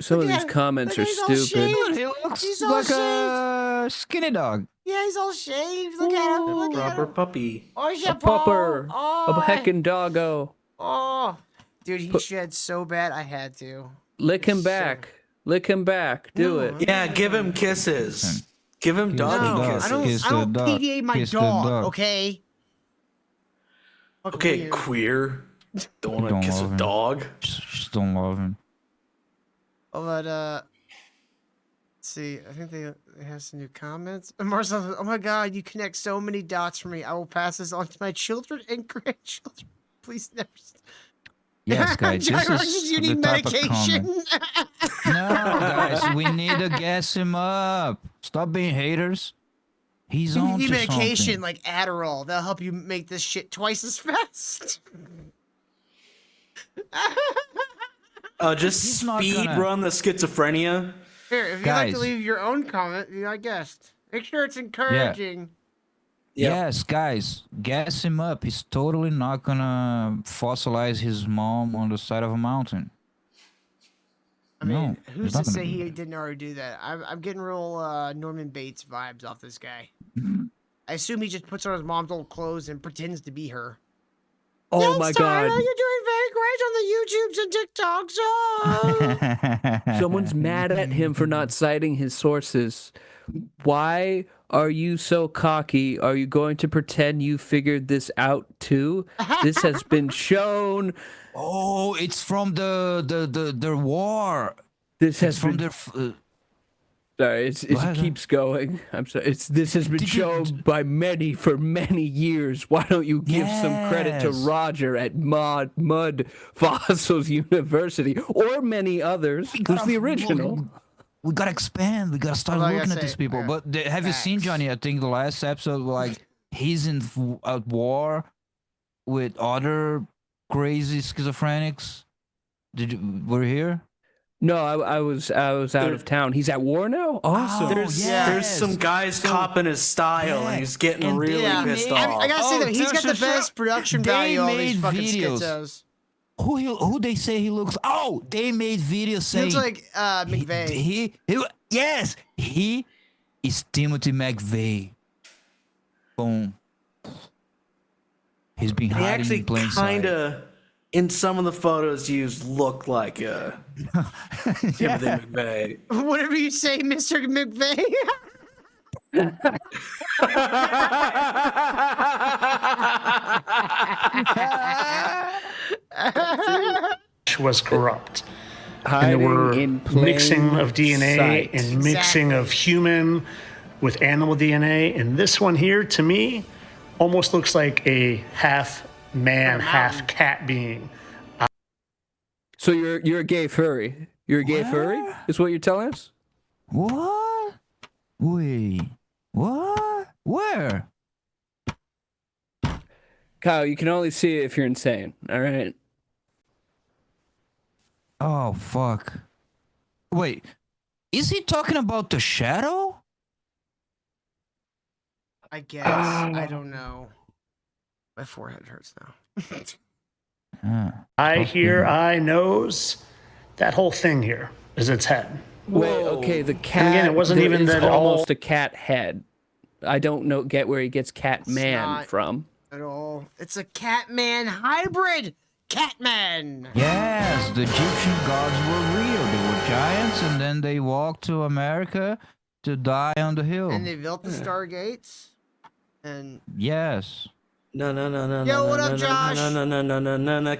Some of these comments are stupid. He looks He's all like a skinny dog. Yeah, he's all shaved. Look at him. Look at Proper him. puppy. Oh, A yeah, pupper, Oh, a heckin' doggo. oh. Dude, he shed so bad I had to. Lick him back. Lick him back. Do it. Yeah, give him kisses. Give him doggy No, kisses. I don't PDA my dog, okay? Fuck Okay, weird. queer. Don't want Don't to kiss love a him. dog. Just don't love him. Oh, but let's see. I think they have some new comments. Marcel, oh my God, you connect so many dots for me. I will pass this on to my children and grandchildren. Please never. Yes, guys. This Gyrox, is you the need type of medication. comment. No, guys, we need to gas him up. Stop being haters. He's You on need to medication something. like Adderall. That'll help you make this shit twice as fast. Just He's not speed gonna- run the schizophrenia. Here, if you'd like to Guys. leave your own comment, I guess. Make sure it's encouraging. Yep. Yes, guys, gas him up. He's totally not gonna fossilize his mom on the side of a mountain. I mean, No, who's he's to not gonna say do he that. didn't already do that? I'm getting real Norman Bates vibes off this guy. I assume he just puts on his mom's old clothes and pretends to be her. Oh my God! You're doing very great on the YouTubes and TikToks. Oh. Someone's mad at him for not citing his sources. Why are you so cocky? Are you going to pretend you figured this out too? This has been shown. Oh, it's from the war. This has It's from been. their. Sorry, it ahead. keeps going. I'm sorry. This has been Did you- shown by many for many years. Why don't you give some credit to Yes. Roger at Mud Fossils University or many others? Who's the original? We gotta expand. We gotta start Well, like I looking at say, these people. yeah, But have you seen facts. Johnny? I think the last episode, like he's in at war with other crazy schizophrenics. Were you here? No, I was out of town. He's at war now. Awesome. There's yes. some guys copping his style, and he's getting And really Yeah, pissed I off. gotta say that he's got the sure. best production They value. All these made fucking videos. schizos. Who they say he looks? Oh, they made videos He saying looks like McVeigh. yes, he is Timothy McVeigh. Boom. He's been He hiding actually in plain kind sight. of, in some of the photos used, looked like Timothy McVeigh. Whatever you say, Mr. McVeigh. Was corrupt. And Hiding there were in plain mixing of DNA sight. and mixing of human with animal DNA. And this one here, to me, almost looks like a half man, half cat being. So you're a gay furry. You're a gay furry? Is what you're telling us? What? Wait. What? Where? Kyle, you can only see it if you're insane. All right. Oh fuck. Wait. Is he talking about the shadow? I guess. I don't know. My forehead hurts now. Eye here, eye, nose. That whole thing here is its head. Wait, okay, the cat. again, it wasn't there even is that almost all- a cat head. I don't get where he gets cat man not- from. At all. It's a Catman hybrid. Catman. Yes, the Egyptian gods were real. They were giants, and then they walked to America to die on the hill. And they built the Stargates. And Yes. No. Yo, what up, Josh? No.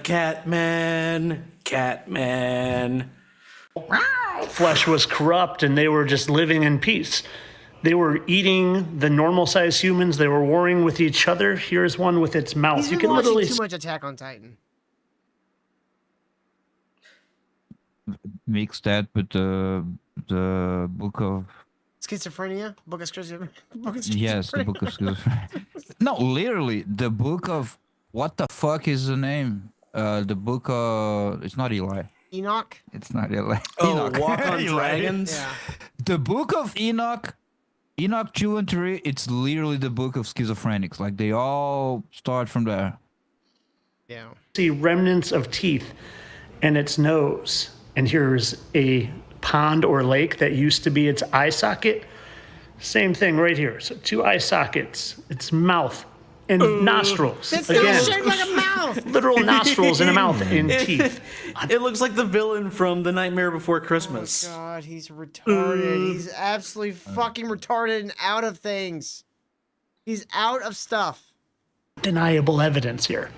Catman. Flesh was corrupt and they were just living in peace. They were eating the normal sized humans. They were warring with each other. Here's one with its mouth. he's You been can watching literally too much Attack on Titan. Mix that with the book of Schizophrenia? Book of Schizophrenia? yes, the book of schizophrenia. No, literally, the book of what the fuck is the name? The book of it's not Eli. Enoch. It's not Eli. Oh, Enoch. Walk on Eli. Dragons. Yeah. The book of Enoch, Enoch 2 and 3. It's literally the book of schizophrenics. Like they all start from there. Yeah. See remnants of teeth in its nose. And here's a pond or lake that used to be its eye socket. Same thing right here. So 2 eye sockets, its mouth and nostrils. It's Again, shaped like a mouth. literal nostrils and a mouth and teeth. It looks like the villain from The Nightmare Before Christmas. Oh my God, he's retarded. He's absolutely fucking retarded and out of things. He's out of stuff. Undeniable evidence here.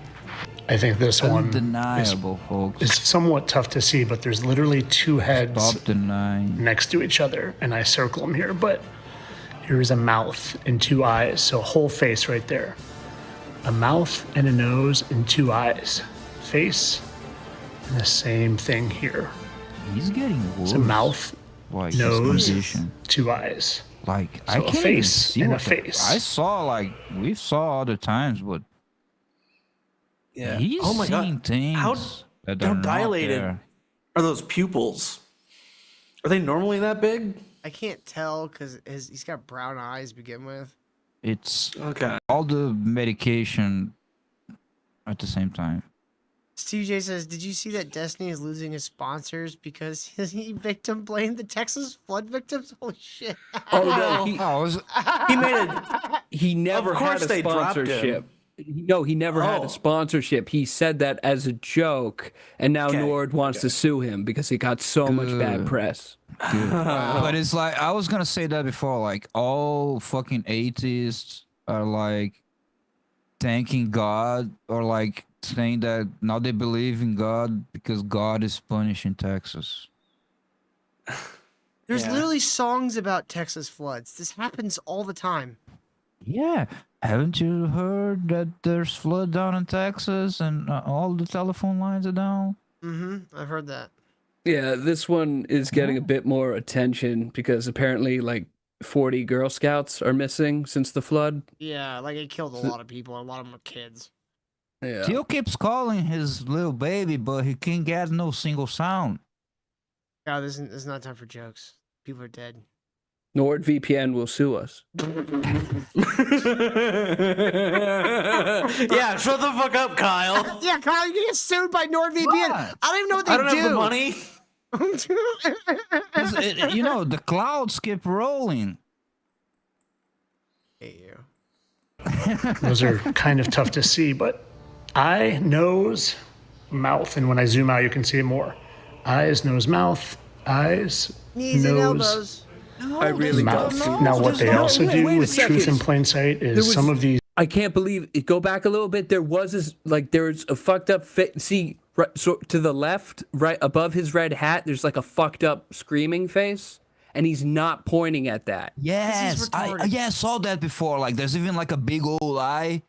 I think this one Undeniable, folks. is somewhat tough to see, but there's literally 2 heads Stop denying. next to each other, and I circle them here, but here's a mouth and 2 eyes, so a whole face right there. A mouth and a nose and 2 eyes. Face, and the same thing here. He's getting worse. It's a mouth, Like his nose, condition. 2 eyes. Like So I a can't even face see and what a the- face. I saw like we saw other times, but Yeah. he's Oh my seeing God. things How that are not dilated there. are those pupils? Are they normally that big? I can't tell because he's got brown eyes to begin with. It's Okay. all the medication at the same time. Steve J says, "Did you see that Destiny is losing his sponsors because he victim blamed the Texas flood victims? Holy shit!" Oh no, he, Oh, was, He made it. he never Of had course a they dropped him. sponsorship. No, he never had Oh. a sponsorship. He said that as a joke, and now Okay, Nord wants to sue him because he got so much bad Good. press. But it's like I was gonna say that before. Like all fucking atheists are like thanking God or like saying that now they believe in God because God is punishing Texas. There's Yeah. literally songs about Texas floods. This happens all the time. Yeah, haven't you heard that there's flood down in Texas and all the telephone lines are down? Mm-hmm. I've heard that. Yeah, this one is getting a bit more attention because apparently like 40 Girl Scouts are missing since the flood. Yeah, like it killed a lot of people, and a lot of them are kids. Yeah. Teal keeps calling his little baby, but he can't get no single sound. God, this is not time for jokes. People are dead. NordVPN will sue us. Yeah, shut the fuck up, Kyle. Yeah, Kyle, you get sued by NordVPN. What? I don't even know what they I don't do. have the money. 'Cause you know, the clouds keep rolling. Hate you. Those are kind of tough to see, but eye, nose, mouth, and when I zoom out, you can see it more. Eyes, nose, mouth, eyes, Knees and nose, elbows. I really don't mouth. see Now, what this. they also do wait a with truth second. in plain sight is was- some of these I can't believe it. Go back a little bit. There was this, like, there's a fucked up see right, so to the left, right above his red hat, there's like a fucked up screaming face, and he's not pointing at that. Yes, I retarded. saw that before. Like, there's even like a big old eye.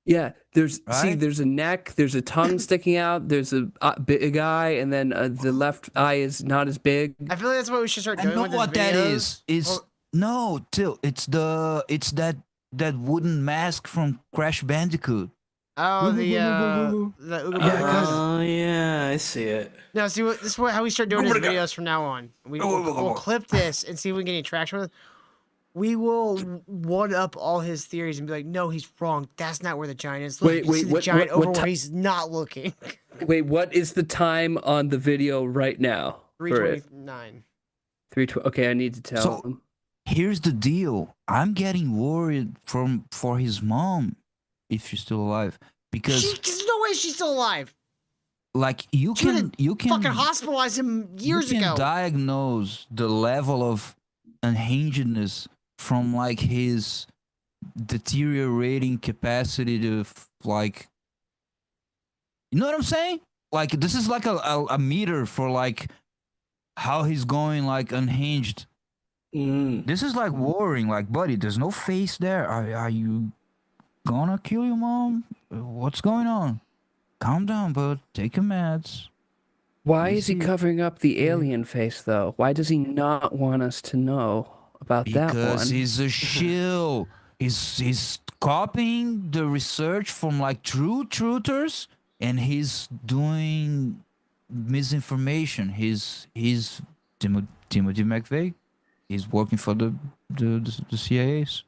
Yeah, there's see, Right? there's a neck, there's a tongue sticking out, there's a big eye, and then the left eye is not as big. I feel like that's what we should start I doing know with these what that videos. is. It's Or- no, Till. It's that wooden mask from Crash Bandicoot. Oh, the Ooga Booga. Oh yeah, I see it. No, see what this is how we start doing these videos from now on. We'll clip this and see if we can get any traction with it. We will one up all his theories and be like, no, he's wrong. That's not where the giant is. Look, Wait, you wait, see the what- giant what over where ti- he's not looking. Wait, what is the time on the video right now? for it? 329. 3:20. Okay, I need to tell So- him. Here's the deal. I'm getting worried for his mom, if she's still alive, because There's no way she's still alive. like you She can fucking hospitalized him years you can ago. diagnose the level of unhingedness from like his deteriorating capacity to like, you know what I'm saying? Like this is like a meter for like how he's going like unhinged. This is like worrying. Like, buddy, there's no face there. Are you gonna kill your mom? What's going on? Calm down, bud. Take your meds. Why is he covering up the alien face, though? Why does he not want us to know about that one? Because he's a shill. he's copying the research from like true truthers, and he's doing misinformation. He's Timothy McVeigh. He's working for the CIAs.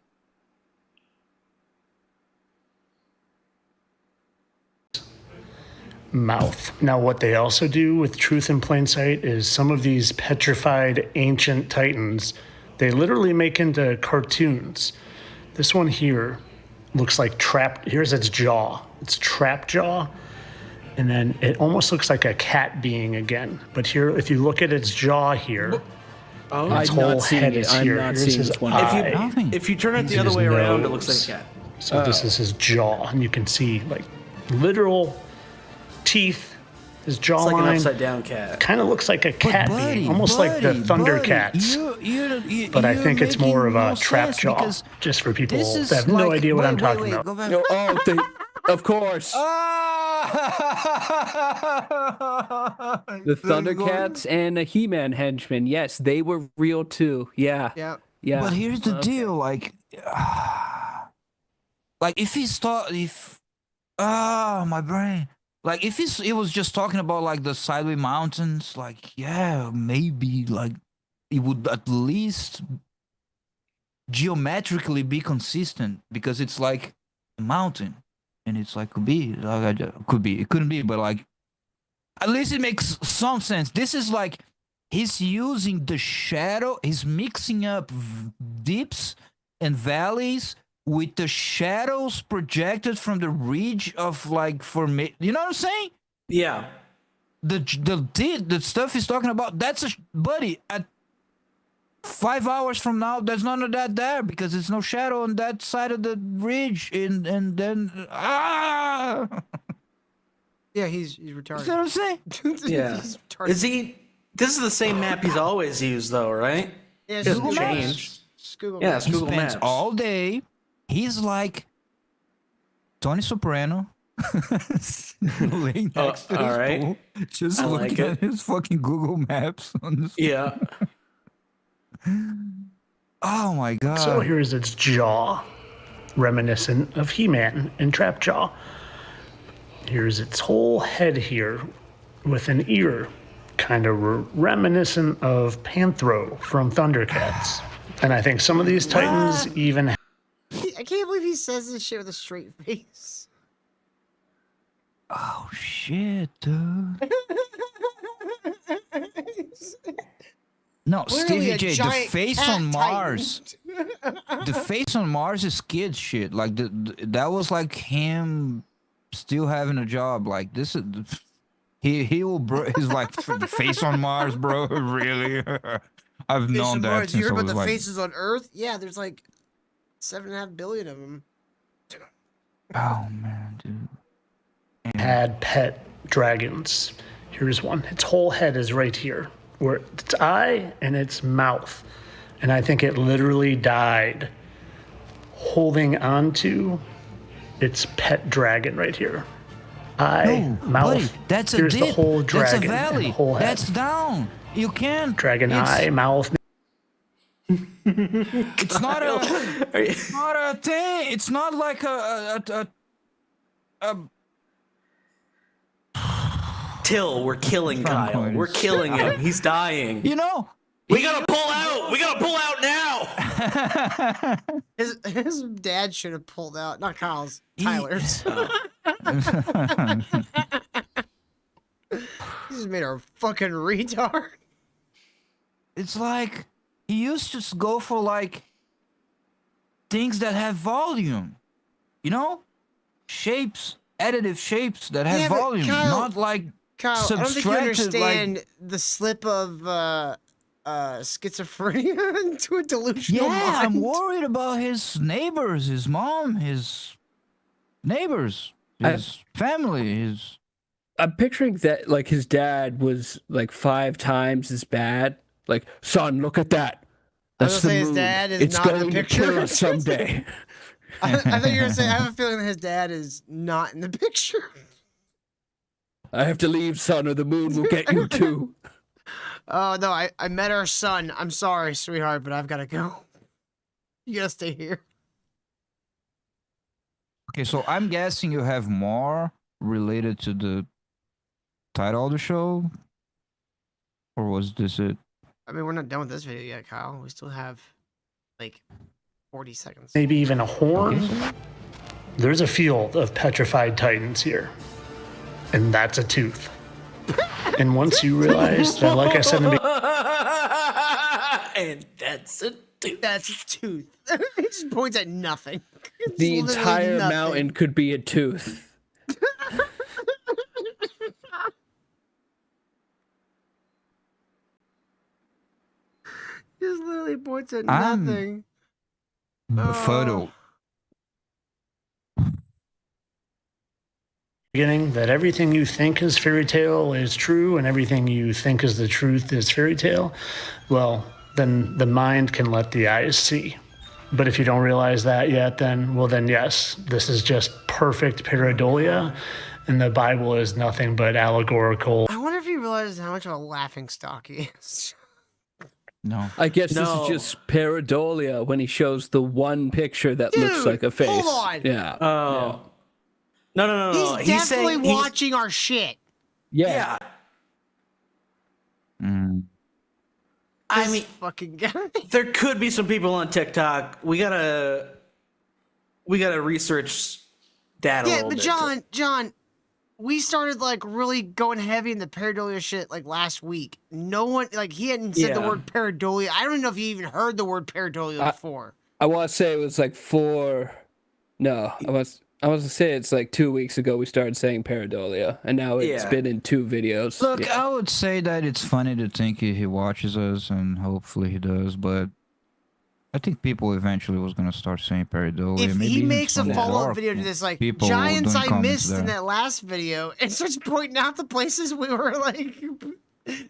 Mouth. Now, what they also do with Truth in Plain Sight is some of these petrified ancient titans, they literally make into cartoons. This one here looks like trap. Here's its jaw. It's trap jaw. And then it almost looks like a cat being again. But here, if you look at its jaw here, its whole head is here. Here's his eye. If you turn it the These are other his way around, it nose. looks like a cat. So this is his jaw, and you can see like literal teeth. His It's like an jawline upside down cat. kind of looks like a cat being, almost like the Thundercats. But I think it's more of a trap jaw, just for people that have no idea what I'm talking about. No, of course. The Thundercats and a He-Man henchman. Yes, they were real too. Yeah. Yeah. Yeah. But here's the deal, like if he's my brain. Like if it was just talking about like the Sideway Mountains, like yeah, maybe like it would at least geometrically be consistent because it's like a mountain, and it's like could be, it couldn't be, but like at least it makes some sense. This is like he's using the shadow, he's mixing up dips and valleys with the shadows projected from the ridge of like you know what I'm saying? Yeah. The stuff he's talking about, that's buddy, at 5 hours from now there's none of that there because there's no shadow on that side of the ridge, and then Yeah, he's retarded. You know what I'm saying? Yeah. He's retarded. Is he? This is the same map he's always used, though, right? Yeah, It doesn't Google Maps. change. It's Google Yeah, Maps. it's He Google spends Maps. all day. He's like Tony Soprano, laying next to all his right. pool, just I like looking at his fucking Google Maps on the. Yeah. Oh my god! So here's its jaw, reminiscent of He-Man and Trapjaw. Here's its whole head here, with an ear, kind of reminiscent of Panthro from Thundercats. And I think some of these titans even. I can't believe he says this shit with a straight face. Oh shit, dude. No, Literally Stevie a J, the giant face cat on Mars. The face on Mars is kid shit. Like that was like him still having a job. Like this is he will he's like the face on Mars, bro. Really? I've Face known on that Mars. You since heard I about was the like. faces on Earth? Yeah, there's like 7.5 billion of them. Oh man, dude. Had pet dragons. Here's one. Its whole head is right here, where its eye and its mouth. And I think it literally died holding onto its pet dragon right here. Eye, No, mouth. buddy, that's a Here's dip. the whole That's dragon. a valley. And whole head. That's down. You can't. Dragon eye, mouth. It's not a. It's not a thing. It's not like a Till, we're killing Kyle. We're killing him. He's dying. You know. We gotta pull out. We gotta pull out now. His dad should have pulled out. Not Kyle's. Tyler's. He just made her a fucking retard. It's like he used to go for like things that have volume, you know, shapes, additive shapes that have Yeah, but volume, Kyle- not like Kyle, I don't think you subtracted, understand like. the slip of schizophrenia into a delusional Yeah, mind. I'm worried about his neighbors, his mom, his neighbors, his family, his. I'm picturing that like his dad was like 5 times as bad. Like, son, look at that. I was That's gonna the say his moon. dad is It's not in the going to picture. kill us someday. I thought you were gonna say. I have a feeling that his dad is not in the picture. I have to leave, son, or the moon will get you too. Oh no, I met our son. I'm sorry, sweetheart, but I've gotta go. You gotta stay here. Okay, so I'm guessing you have more related to the title of the show, or was this it? I mean, we're not done with this video yet, Kyle. We still have like 40 seconds. Maybe even a horn. There's a field of petrified titans here, and that's a tooth. And once you realize that, like I said in the And that's a tooth. That's a tooth. He just points at nothing. It's The literally entire nothing. mountain could be a tooth. He just literally points at I'm- nothing. Befuddled. beginning that everything you think is fairy tale is true and everything you think is the truth is fairy tale, well, then the mind can let the eyes see. But if you don't realize that yet, then yes, this is just perfect pareidolia, and the Bible is nothing but allegorical. I wonder if he realizes how much of a laughing stock he is. No. I guess this No. is just pareidolia when he shows the one picture that looks Dude, like a face. hold on. Yeah. Oh. No. He's definitely watching our shit. Yeah. I mean, fucking guy. There could be some people on TikTok. We gotta research that a Yeah, little but bit. John, we started like really going heavy in the pareidolia shit like last week. No one like he hadn't said the Yeah. word pareidolia. I don't even know if he even heard the word pareidolia before. I want to say it was like I was to say it's like 2 weeks ago we started saying pareidolia, and now it's Yeah. been in 2 videos. Look, Yeah. I would say that it's funny to think he watches us, and hopefully he does, but I think people eventually was gonna start saying pareidolia. If Maybe he even makes a some follow-up more video to this, like people giants doing I comments missed in there. that last video, and starts pointing out the places we were like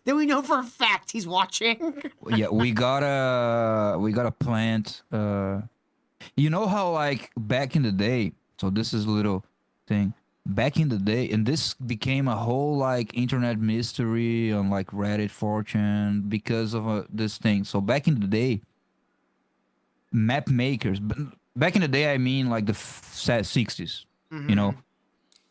that we know for a fact he's watching. Yeah, we gotta plant. You know how like back in the day. So this is a little thing. Back in the day, and this became a whole like internet mystery on like Reddit, 4chan because of this thing. So back in the day, map makers. Back in the day, I mean like the 60s. You know,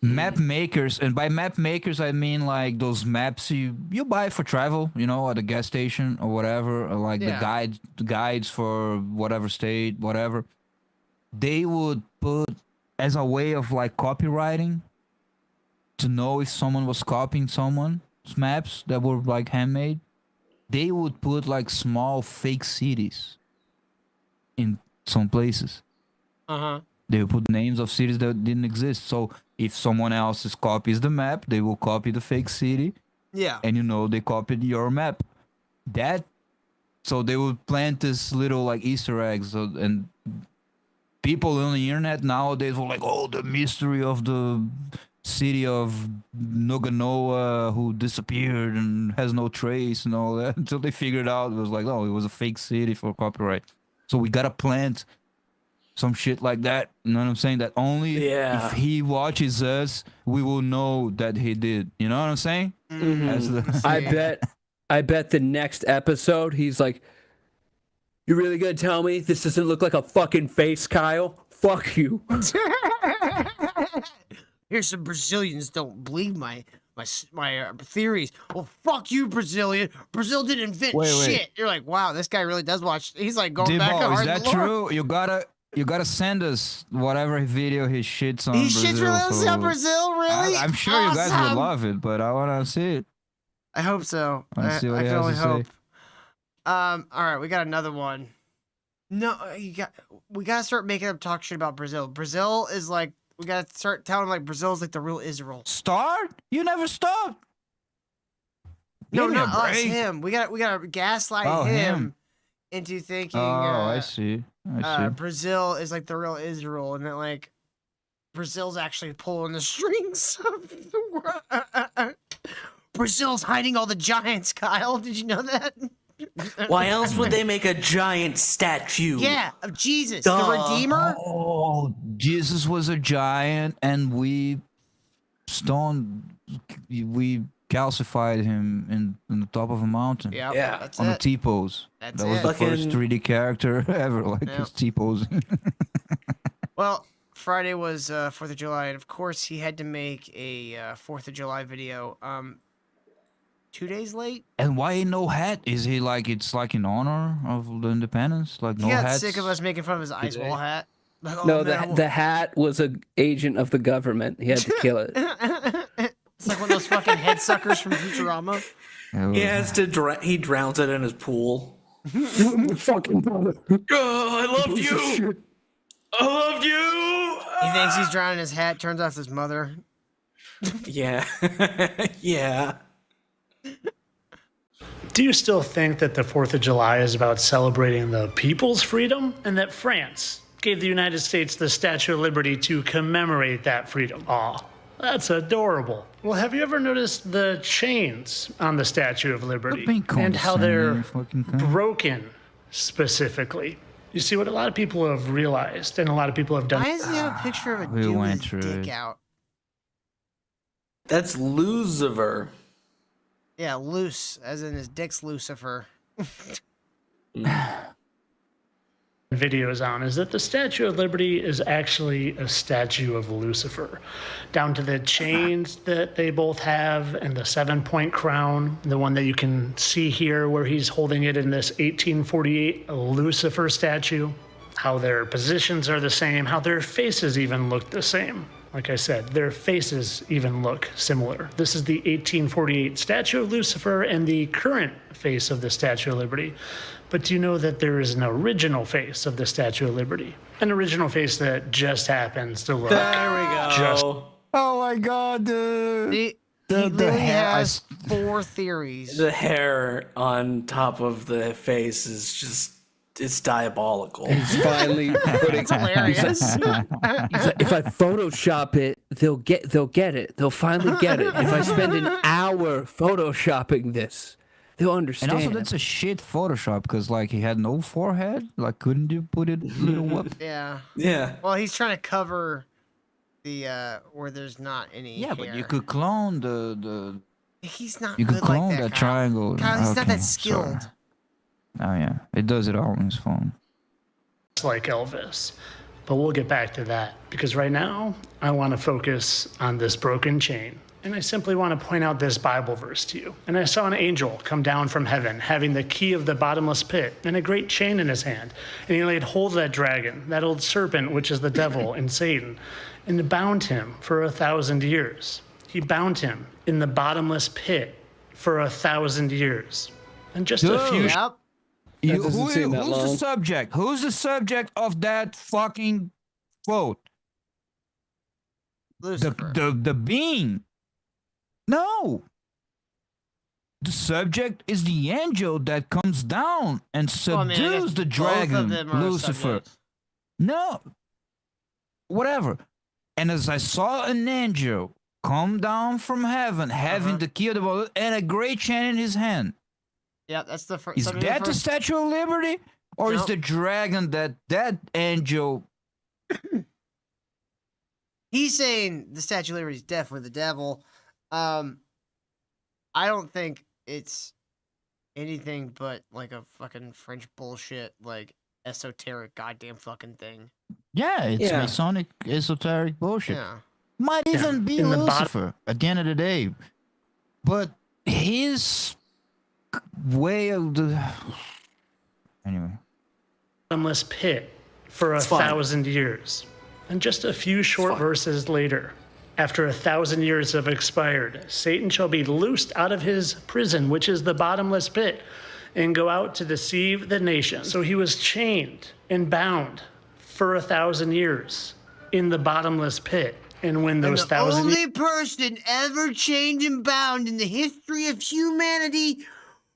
map makers, and by map makers I mean like those maps you buy for travel, you know, at a gas station or whatever, or like Yeah. the guides for whatever state, whatever. They would put as a way of like copywriting to know if someone was copying someone's maps that were like handmade. They would put like small fake cities in some places. Uh-huh. They will put names of cities that didn't exist. So if someone else copies the map, they will copy the fake city. Yeah. And you know they copied your map. So they would plant this little like Easter eggs, and people on the internet nowadays were like, "Oh, the mystery of the city of Noganoa who disappeared and has no trace and all that." Until they figured out it was like, "Oh, it was a fake city for copyright." So we gotta plant some shit like that. You know what I'm saying? That only if he watches us, we will know that he did. You know what I'm saying? As the- I bet the next episode he's like, "You really gonna tell me this doesn't look like a fucking face, Kyle? Fuck you." Here's some Brazilians don't believe my theories. Well, fuck you, Brazilian. Brazil didn't invent Wait. shit. You're like, wow, this guy really does watch. He's like going back. Debo, hard is in that the lore. true? You gotta send us whatever video he shits on. He Brazil, shits relentlessly on so- Brazil, really? I'm sure you guys Awesome. will love it, but I wanna see it. I hope so. Let's see what I he can has only to hope. say. All right, we got another one. No, we gotta start making him talk shit about Brazil. Brazil is like, we gotta start telling him like Brazil's like the real Israel. Start? You never stopped. No, Give me a not us. break. Him. We gotta gaslight Oh, him him. into thinking. I see. I see. Brazil is like the real Israel, and that like Brazil's actually pulling the strings of the world. Brazil's hiding all the giants, Kyle. Did you know that? Why else would they make a giant statue? Yeah, of Jesus, Duh. the Redeemer. Oh, Jesus was a giant, and we calcified him in the top of a mountain. Yep, Yeah. that's On the it. T-pose. That's That was it. the first Fucking- 3D character ever, like Yep. his T-posing. Well, Friday was 4th of July, and of course he had to make a 4th of July video. 2 days late. And why no hat? Is he like it's like in honor of the independence? Like no He got hats? sick of us making fun of his ice wall hat. Like, oh, No, man, the hat was an agent of the government. He had to kill it. It's like one of those fucking head suckers from Futurama. He has to. He drowns it in his pool. Fucking brother. Oh, I love you. I love you. He thinks he's drowning his hat. Turns out it's his mother. Yeah. Yeah. Do you still think that the 4th of July is about celebrating the people's freedom and that France gave the United States the Statue of Liberty to commemorate that freedom? Aw, that's adorable. Well, have you ever noticed the chains on the Statue of Liberty and how they're broken specifically? You see, what a lot of people have realized and a lot of people have done. Why does he have a picture of a We dude went with through his dick it. out? That's Lucifer. Yeah, loose, as in his dick's Lucifer. Videos on is that the Statue of Liberty is actually a statue of Lucifer, down to the chains that they both have and the 7-point crown, the one that you can see here where he's holding it in this 1848 Lucifer statue, how their positions are the same, how their faces even look the same. Like I said, their faces even look similar. This is the 1848 statue of Lucifer and the current face of the Statue of Liberty. But do you know that there is an original face of the Statue of Liberty? An original face that just happens to look. There we go. Just Oh my god, dude. He The literally hair- I has 4 theories. The hair on top of the face is just. It's diabolical. He's finally putting. It's hilarious. He's like, if I Photoshop it, they'll get it. They'll finally get it. If I spend an hour Photoshopping this, they'll And understand. also, that's a shit Photoshop because like he had no forehead. Like, couldn't you put it a little up? Yeah. Yeah. Well, he's trying to cover the where there's not any. Yeah, but you hair. could clone the. He's not. You could good clone like that Kyle. triangle. Kyle, he's not Okay, that skilled. sorry. Oh yeah, it does it all on his phone. like Elvis. But we'll get back to that because right now I want to focus on this broken chain. And I simply want to point out this Bible verse to you. And I saw an angel come down from heaven, having the key of the bottomless pit and a great chain in his hand. And he laid hold of that dragon, that old serpent, which is the devil and Satan, and bound him for 1,000 years. He bound him in the bottomless pit for 1,000 years. And just a few. Yep. Who's the subject? Who's the subject of that fucking quote? Lucifer. The being. No. The subject is the angel that comes down and Well, I mean, I guess subdues the both dragon, of them are Lucifer. subjects. No. Whatever. And as I saw an angel come down from heaven, having the key of the world and a great chain in his hand. Yeah, that's the first. Is that the Statue of Liberty? Or is Nope. the dragon that angel? He's saying the Statue of Liberty is definitely the devil. I don't think it's anything but like a fucking French bullshit, like esoteric goddamn fucking thing. Yeah, it's Yeah. Masonic esoteric bullshit. Yeah. Might even be In the bottom- Lucifer at the end of the day. But his way of the. Anyway. Bottomless pit for It's fine. 1,000 years. And just a few short verses later, after 1,000 years have expired, Satan shall be loosed out of his prison, which is the bottomless pit, and go out to deceive the nations. So he was chained and bound for 1,000 years in the bottomless pit. And when those And the 1,000 only person ever chained and bound in the history of humanity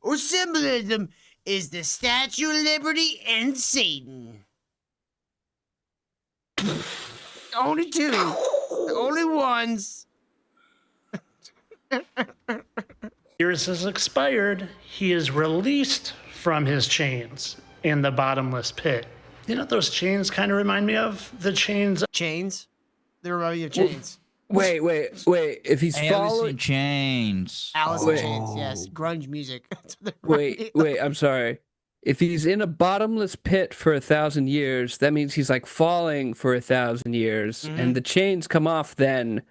or symbolism is the Statue of Liberty and Satan. Only two. The only ones. years has expired, he is released from his chains in the bottomless pit. You know what those chains kind of remind me of? The chains. Chains? They remind me of chains. Wait. If he's Alice following, in Chains. Alice in Wait. Chains, yes. Grunge music. That's what they remind me wait. of. I'm sorry. if he's in a bottomless pit for 1,000 years, that means he's like falling for 1,000 years, and the chains come off then.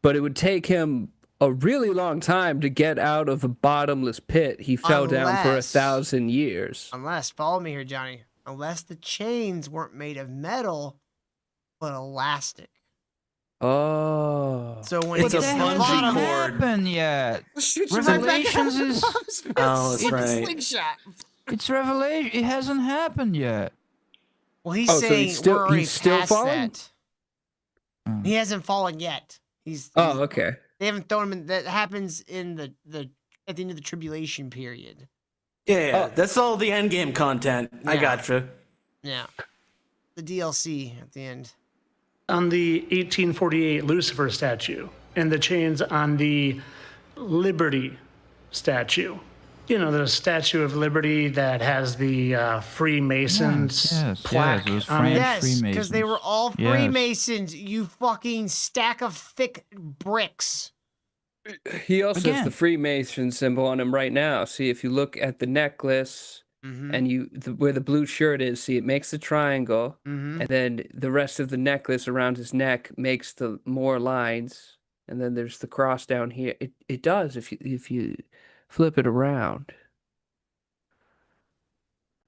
But it would take him a really long time to get out of a bottomless pit. He fell down for Unless- 1,000 years. Unless, follow me here, Johnny. Unless the chains weren't made of metal, but elastic. Oh. So when It's he a gets to the bungee bottom, cord. Happened yet? Shoot you right back out Revelations of the is bottom. Oh, that's With a right. slingshot. it's revelation. It hasn't happened yet. Well, he's Oh, so saying he's still- we're already he's still past falling? that. He hasn't fallen yet. Oh, okay. They haven't thrown him in. That happens in the at the end of the tribulation period. Yeah, that's all the end game content. I Yeah. gotcha. Yeah, the DLC at the end. On the 1848 Lucifer statue and the chains on the Liberty statue. You know, the Statue of Liberty that has the Freemasons plaque those on it. Yes, because they were all Yes. Freemasons. You fucking stack of thick bricks. He also has Again. the Freemason symbol on him right now. See, if you look at the necklace and where the blue shirt is, see, it makes a triangle, and then the rest of the necklace around his neck makes the more lines, and then there's the cross down here. It does if you flip it around.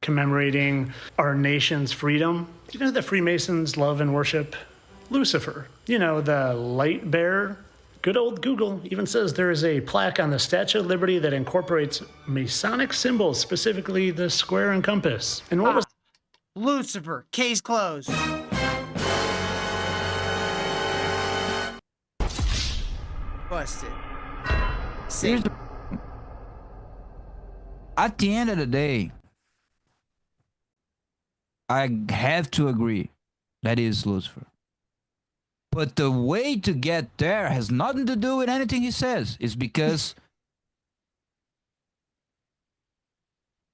Commemorating our nation's freedom. You know, the Freemasons love and worship Lucifer. You know, the light bearer. Good old Google even says there is a plaque on the Statue of Liberty that incorporates Masonic symbols, specifically the square and compass. And what was Lucifer, case closed. Busted. Here's the- At the end of the day, I have to agree that is Lucifer. But the way to get there has nothing to do with anything he says. It's because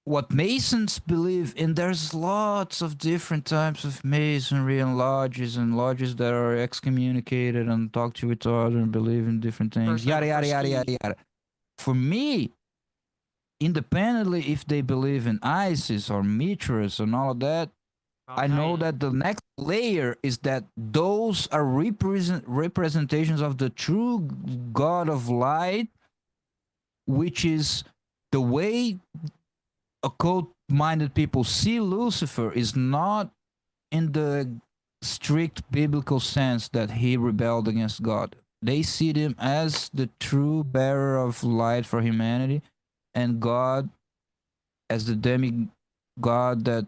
what Masons believe in, there's lots of different types of Masonry and lodges that are excommunicated and talk to each other and believe in different things. First Yada, time yada, for yada, ski. yada, yada. For me, independently if they believe in Isis or Mithras and all of that, I know that the next layer is that those are representations of the true God of light, which is the way occult-minded people see Lucifer is not in the strict biblical sense that he rebelled against God. They see him as the true bearer of light for humanity, and God as the demigod that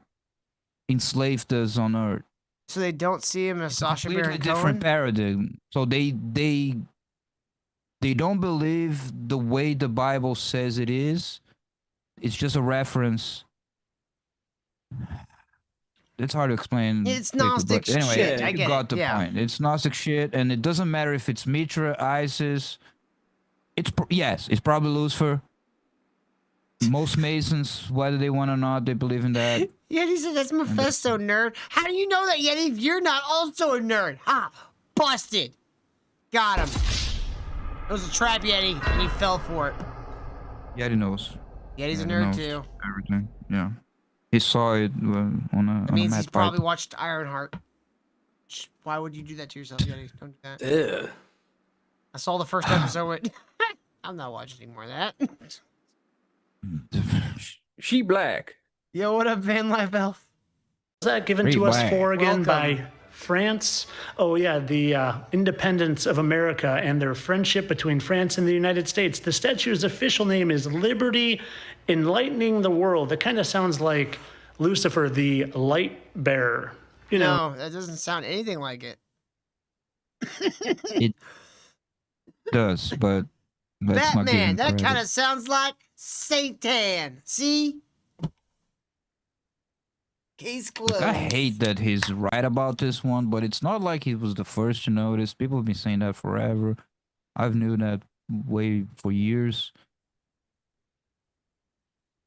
enslaved us on earth. So they don't see him as Sacha Completely Baron different Cohen? paradigm. So they don't believe the way the Bible says it is. It's just a reference. It's hard to explain. It's quickly, Gnostic but anyway, shit. I you get got it, the yeah. point. It's Gnostic shit, and it doesn't matter if it's Mitra, Isis. Yes, it's probably Lucifer. Most Masons, whether they want or not, they believe in that. Yeti said that's Mephisto, nerd. How do you know that, Yeti, if you're not also a nerd? Ha! Busted. Got him. It was a trap, Yeti, and he fell for it. Yeti knows. Yeti's a Yeti nerd, knows too. Everything. Yeah, he saw it on a. That means he's map probably pipe. watched Ironheart. Why would you do that to yourself, Yeti? Don't do that. Ew. I saw the first episode with... I'm not watching any more of that. She black. Yo, what up, Van Life Elf? was that given Pretty to us whack. for again Welcome. by France? Oh yeah, the independence of America and their friendship between France and the United States. The statue's official name is Liberty Enlightening the World. That kind of sounds like Lucifer, the light bearer. You know, No, that doesn't sound anything like it. It does, but let's not give Batman, him that credit. kind of sounds like Satan. See? Case closed. I hate that he's right about this one, but it's not like he was the first to notice. People have been saying that forever. I've knew that way for years.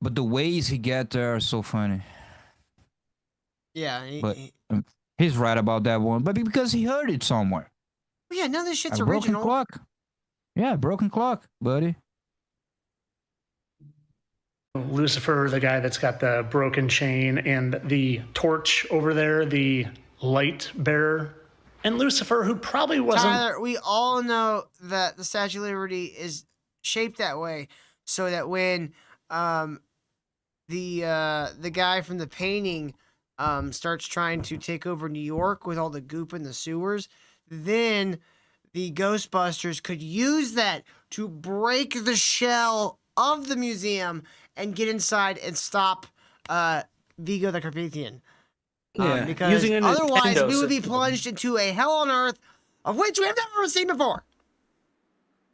But the ways he get there are so funny. Yeah, But he's right about that one. But because he heard it somewhere. yeah, none of this shit's A broken original. clock. Yeah, broken clock, buddy. Lucifer, the guy that's got the broken chain, and the torch over there, the light bearer. And Lucifer, who probably wasn't... Tyler, we all know that the Statue of Liberty is shaped that way so that when the guy from the painting starts trying to take over New York with all the goop in the sewers, then the Ghostbusters could use that to break the shell of the museum and get inside and stop Vigo the Carpathian. Yeah, because using a otherwise Nintendo we would be system. plunged into a hell on earth of which we have never seen before.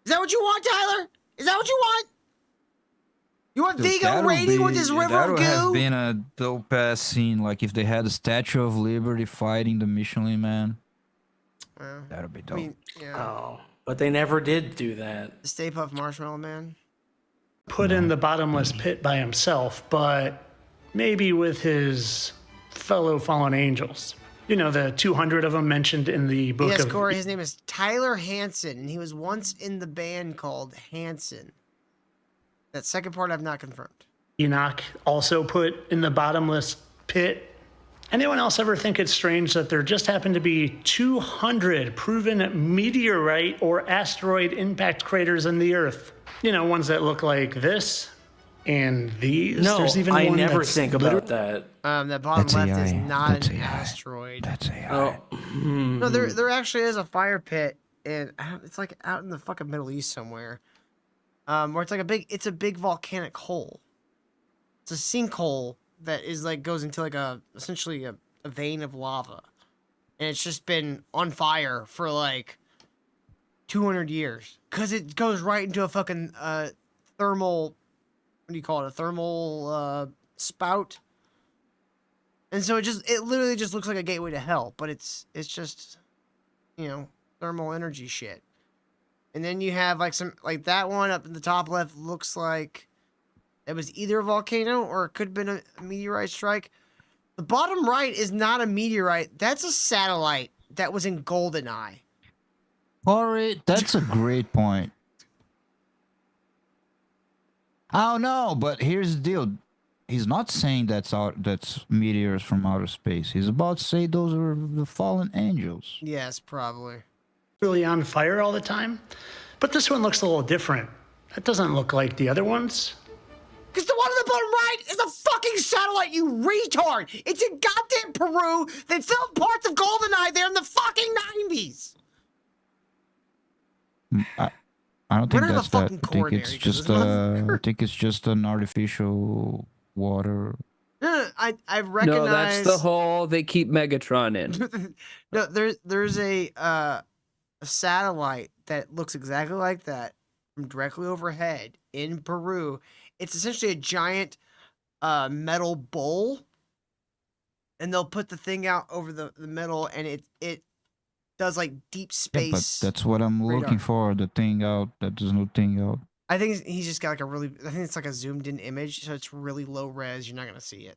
Is that what you want, Tyler? Is that what you want? You want Dude, Vigo that would raiding with be- his river that of would have goo? been a dope ass scene, like if they had the Statue of Liberty fighting the Michelin Man. That would be dope. I mean, yeah. Oh, but they never did do that. The Stay Puft Marshmallow Man. put in the bottomless pit by himself, but maybe with his fellow fallen angels. You know, the 200 of them mentioned in the book Yes, of Corey, his name is Tyler Hansen, and he was once in the band called Hanson. That second part I've not confirmed. Enoch, also put in the bottomless pit. Anyone else ever think it's strange that there just happened to be 200 proven meteorite or asteroid impact craters in the Earth? You know, ones that look like this and these. No, There's even I one never that's think about that. That bottom That's left is AI. not That's an AI. asteroid. That's AI. Oh, No, there actually is a fire pit, and it's like out in the fucking Middle East somewhere, where it's like a big volcanic hole. It's a sinkhole that is like goes into like essentially a vein of lava, and it's just been on fire for like 200 years because it goes right into a fucking thermal. What do you call it? A thermal spout. And so it literally just looks like a gateway to hell, but it's just, you know, thermal energy shit. And then you have like that one up in the top left looks like it was either a volcano or it could have been a meteorite strike. The bottom right is not a meteorite. That's a satellite that was in GoldenEye. Corey, that's a great point. I don't know, but here's the deal. He's not saying that's meteors from outer space. He's about to say those are the fallen angels. Yes, probably. really on fire all the time. But this one looks a little different. That doesn't look like the other ones. Because the one on the bottom right is a fucking satellite, you retard! It's in goddamn Peru! They filmed parts of GoldenEye there in the fucking 90s! I don't We're think not that's a that. fucking I think it's coronary, 'cause just it's not- I think it's just an artificial water. No, I recognize... No, that's the hole they keep Megatron in. No, there's a satellite that looks exactly like that from directly overhead in Peru. It's essentially a giant metal bowl, and they'll put the thing out over the middle, and it does like deep Yeah, but space. that's what I'm radar. looking for. The thing out. That there's no thing out. I think he's just got like I think it's like a zoomed in image, so it's really low res. You're not gonna see it.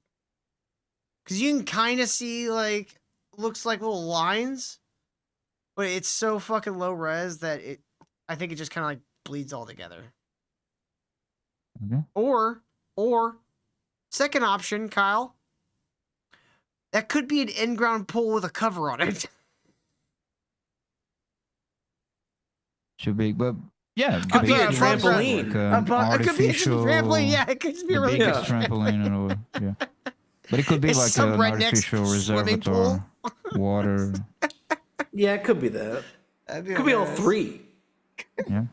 Cause you can kind of see like, looks like little lines, but it's so fucking low res that I think it just kind of like bleeds all together. Okay. Or, second option, Kyle, that could be an in-ground pool with a cover on it. Should be, but yeah, Could be a basically trampoline. Like It could be just a trampoline. Yeah, it could just be the a really biggest trampoline in the world. Yeah, but it could be It's like some an redneck's artificial swimming reservoir, water. Yeah, it could be that. Could be all three. Yeah.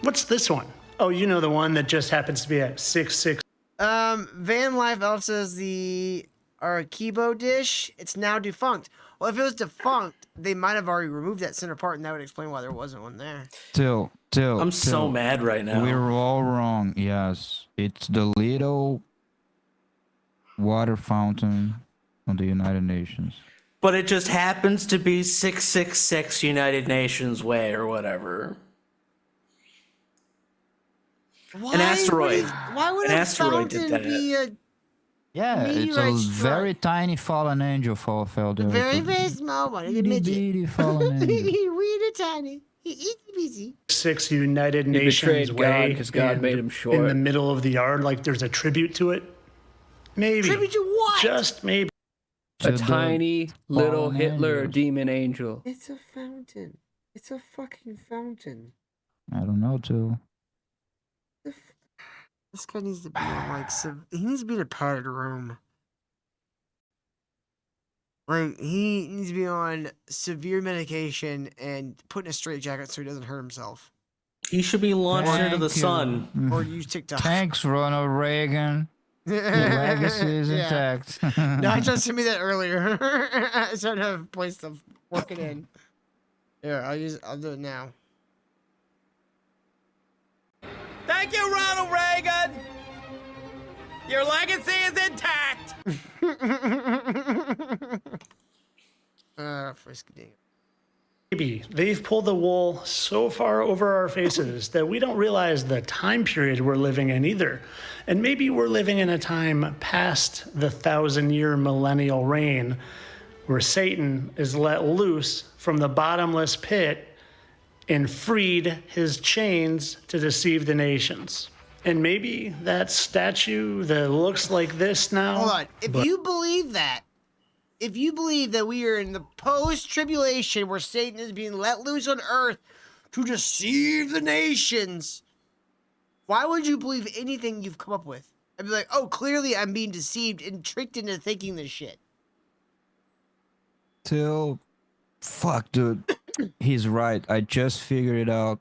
What's this one? Oh, you know the one that just happens to be at 6'6". Van Life Elf says the Arecibo dish, it's now defunct. Well, if it was defunct, they might have already removed that center part, and that would explain why there wasn't one there. Till I'm so mad right now. We're all wrong. Yes, it's the little water fountain on the United Nations. But it just happens to be 666 United Nations Way or whatever. An asteroid. Why would An a asteroid did fountain that. be a Yeah, it's a meteorite strike? very tiny fallen angel fell there. very, It's a very small one? It's a itty midget. bitty fallen angel. Really tiny. Easy peasy. 6 United He Nations betrayed God way. because God and made him in short. the middle of the yard, like there's a tribute to it. Maybe. Tribute to what? Just maybe. A tiny little fallen Hitler angels. demon angel. It's a fountain. It's a fucking fountain. I don't know, too. This guy needs to be in like he needs to be in a padded room. Like he needs to be on severe medication and put in a straitjacket so he doesn't hurt himself. He should be launched into the Thank you. sun. Or use TikTok. Thanks, Ronald Reagan. Your legacy is Yeah. intact. No, I just sent me that earlier. I just don't have a place to work it in. Here, I'll do it now. Thank you, Ronald Reagan. Your legacy is intact. Frisky dang. Maybe they've pulled the wool so far over our faces that we don't realize the time period we're living in either. And maybe we're living in a time past the 1,000-year millennial reign where Satan is let loose from the bottomless pit and freed his chains to deceive the nations. And maybe that statue that looks like this now. Hold on. If you believe that, if you believe that we are in the post-tribulation where Satan is being let loose on earth to deceive the nations, why would you believe anything you've come up with? I'd be like, oh, clearly I'm being deceived and tricked into thinking this shit. Fuck, dude. He's right. I just figured it out.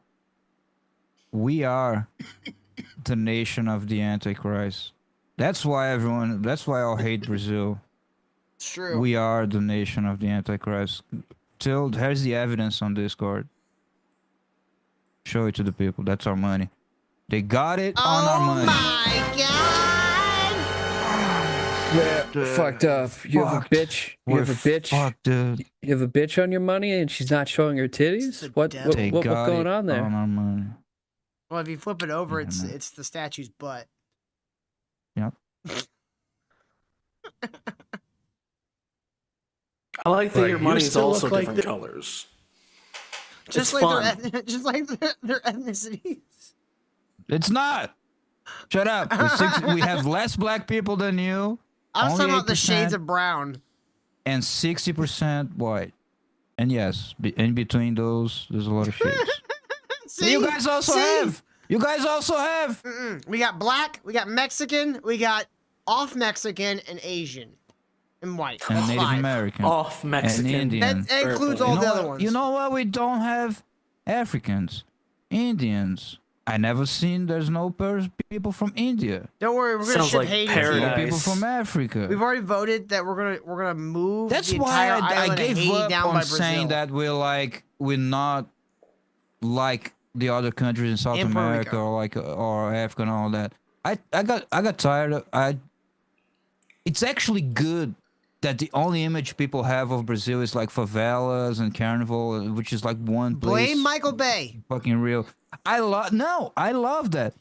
We are the nation of the Antichrist. That's why I all hate Brazil. It's true. We are the nation of the Antichrist. Here's the evidence on Discord. Show it to the people. That's our money. They got it on our money. Oh my god! Yeah, fucked up. You have a bitch. You have a bitch. Fuck, dude. You have a bitch on your money and she's not showing her titties? What's They got going it on there? on our money. Well, if you flip it over, it's the statue's butt. Yep. I like that Right, your you money is still also look like different the- colors. Just It's like fun. just like their ethnicities. It's not. Shut up. We have less black people than you. I was only talking about the 8%, shades of brown. and 60% white. And yes, in between those, there's a lot of shades. See? You guys also See? have. You guys also have. We got black, we got Mexican, we got off Mexican and Asian. And white. And That's Native 5. American. Off Mexican. And Indian. That includes all You the know other what- ones. You know what? We don't have Africans, Indians. I never seen there's no people from India. Don't worry, we're gonna Sounds ship like Haiti. paradise. No people from Africa. We've already voted that we're gonna move That's the why entire I island of gave Haiti up down by on Brazil. saying that we're not like the other countries in South And Puerto America Rico. or Africa and all that. I got tired of It's actually good that the only image people have of Brazil is like favelas and carnival, which is like one place. Blame Michael Bay. Fucking real. I love that.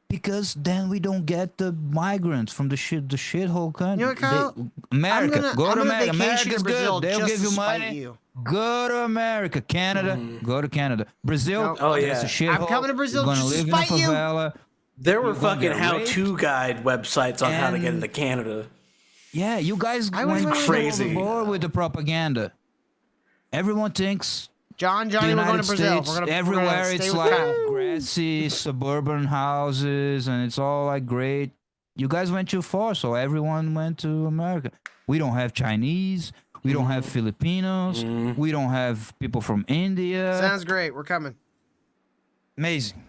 Because then we don't get the migrants from the shithole country. You know what, Kyle? America, I'm go to gonna America. vacation America's to Brazil good. They'll just give to you spite money. you. Go to America. Canada, go to Canada. Brazil, No. Oh, that's yeah. a shithole. I'm coming to Brazil You're gonna just to live in a spite you. favela. There were You're gonna fucking get how-to guide websites on how to get And- into Canada. Yeah, you guys I went went crazy. overboard with the propaganda. Everyone thinks Johnny, the we're going United to Brazil. States, We're gonna everywhere stay it's with like Kyle. grassy suburban houses and it's all like great. You guys went too far, so everyone went to America. We don't have Chinese. We don't have Filipinos. We don't have people from India. Sounds great. We're coming. Amazing.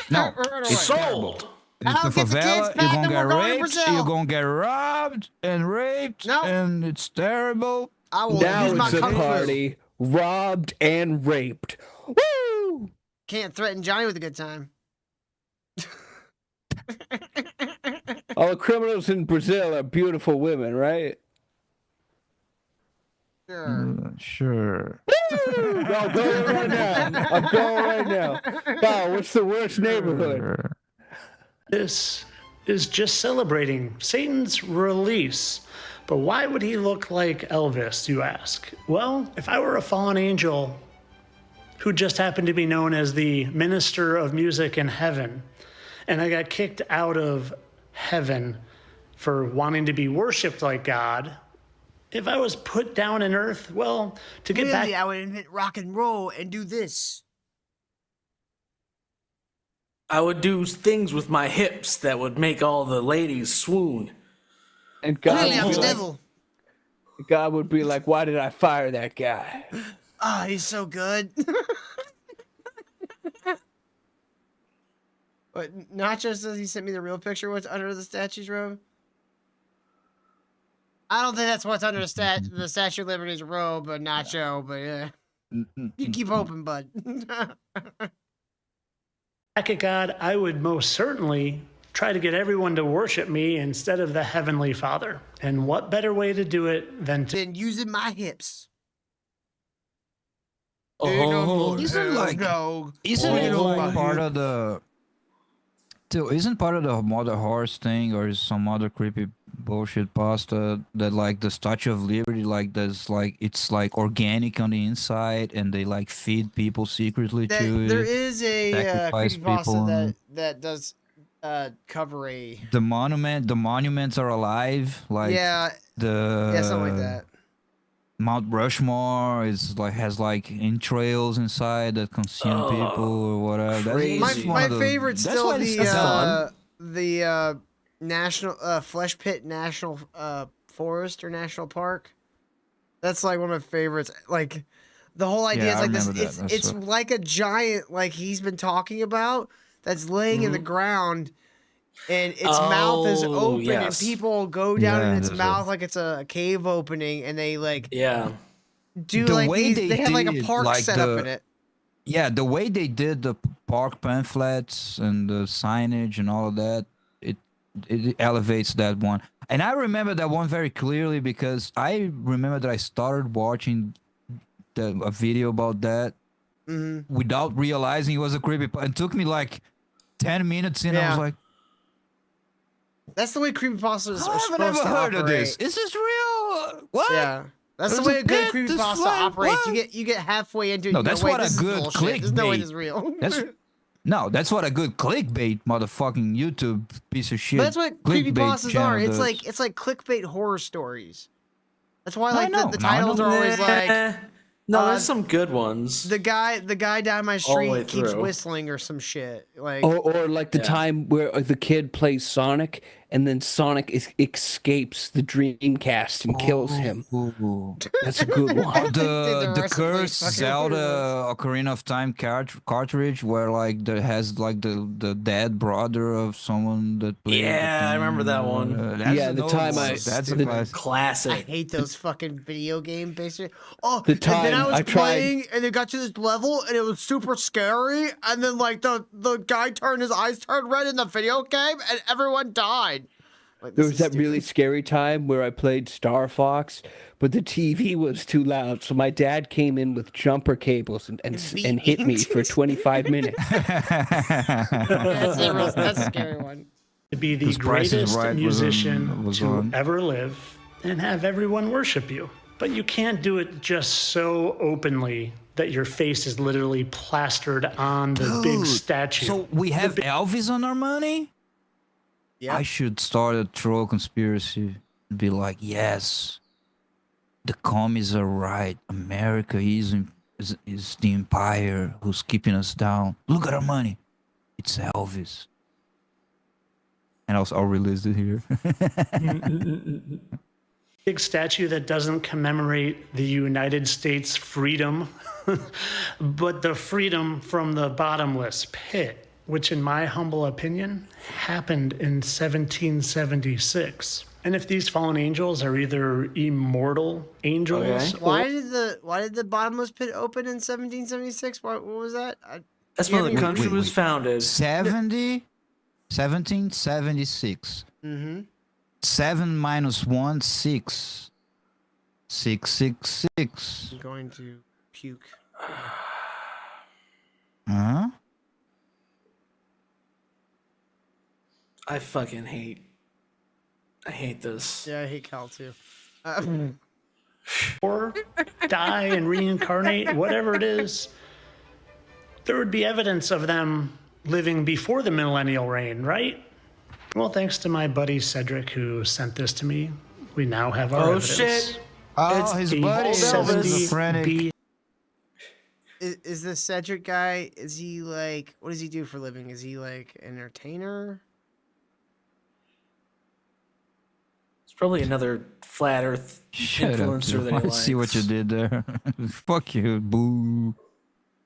No, it's Sold. It's I'll a get the kids favela. You're packed gonna and get we're going to raped. Brazil. You're gonna get robbed and raped, No. and it's terrible. I will Now use my it's a kung fu. party. Robbed and raped. Woo! Can't threaten Johnny with a good time. All the criminals in Brazil are beautiful women, right? Sure. Sure. Woo! I'll go right now. I'm going right now. Wow, what's the worst neighborhood? This is just celebrating Satan's release. But why would he look like Elvis, you ask? Well, if I were a fallen angel, who just happened to be known as the minister of music in heaven. And I got kicked out of heaven for wanting to be worshipped like God. If I was put down in earth, well, to get back... I would invent rock and roll and do this. I would do things with my hips that would make all the ladies swoon. And God Really, I'm would the be like, devil. God would be like, why did I fire that guy? Ah, he's so good. But Nacho says he sent me the real picture. What's under the statue's robe? I don't think that's what's under the Statue of Liberty's robe, but Nacho. But yeah, you keep hoping, bud. back at God, I would most certainly try to get everyone to worship me instead of the Heavenly Father. And what better way to do it than using my hips? Isn't like part of the isn't part of the Mother Horse thing or some other creepy bullshit pasta that like the Statue of Liberty it's like organic on the inside and they like feed people secretly to it. There is a sacrifice creepypasta that does cover a the monuments are alive, like something like that. Mount Rushmore has like entrails inside that consume people or whatever. My favorite's still the national Flesh Pit National Forest or National Park. That's like one of my favorites. Like the whole idea is like this. It's like a giant, like he's been talking about, that's laying in the ground. And its mouth is open, and people go down in its mouth like it's a cave opening, and they do the like way they have like a park set up in it. Yeah, the way they did the park pamphlets and the signage and all of that, it elevates that one. And I remember that one very clearly because I remember that I started watching a video about that without realizing it was a creepypasta. It took me like 10 minutes in. I was like, that's the way creepypastas are I've supposed never to heard operate. of this. Is this real? What? Yeah. That's the way a good creepypasta operates. You get halfway into it. No, that's what a good clickbait. There's no way this is real. That's what a good clickbait motherfucking YouTube piece of shit. But that's what creepypastas are. It's like clickbait horror stories. That's why the titles are always like no, there's some good ones. The guy down my street keeps whistling or some shit. Like or like the time where the kid plays Sonic and then Sonic escapes the Dreamcast and kills him. That's a good one. The cursed Zelda Ocarina of Time cartridge where like there has like the dead brother of someone that played. Yeah, I remember that one. That's a classic. I hate those fucking video game basically. Oh, the time and then I was playing tried... and it got to this level and it was super scary and then like the guy his eyes turned red in the video game and everyone died. Like, there was that really scary time where I played Star Fox, but the TV was too loud, so my dad came in with jumper cables and hit me for 25 minutes. That's a scary one. To be the greatest musician to ever live and have everyone worship you. But you can't do it just so openly that your face is literally plastered on the big statue. So we have Elvis on our money? Yeah. I should start a troll conspiracy and be like, yes, the commies are right. America is the empire who's keeping us down. Look at our money. It's Elvis. And I'll release it here. Big statue that doesn't commemorate the United States freedom, but the freedom from the bottomless pit, which in my humble opinion happened in 1776. And if these fallen angels are either immortal angels, why did the bottomless pit open in 1776? What was that? That's when the country was founded. 1776. 7 minus 1, 6. 666. I'm going to puke. Huh? I hate this. Yeah, I hate Cal too. Or die and reincarnate, whatever it is. there would be evidence of them living before the millennial reign, right? Well, thanks to my buddy Cedric who sent this to me, we now have our evidence. Shit. Oh, It's his a buddy, schizophrenic. Is this Cedric guy? Is he like? What does he do for a living? Is he like an entertainer? It's probably another flat Earth Shut up, influencer dude. that he I likes. see what you did there. Fuck you, boo.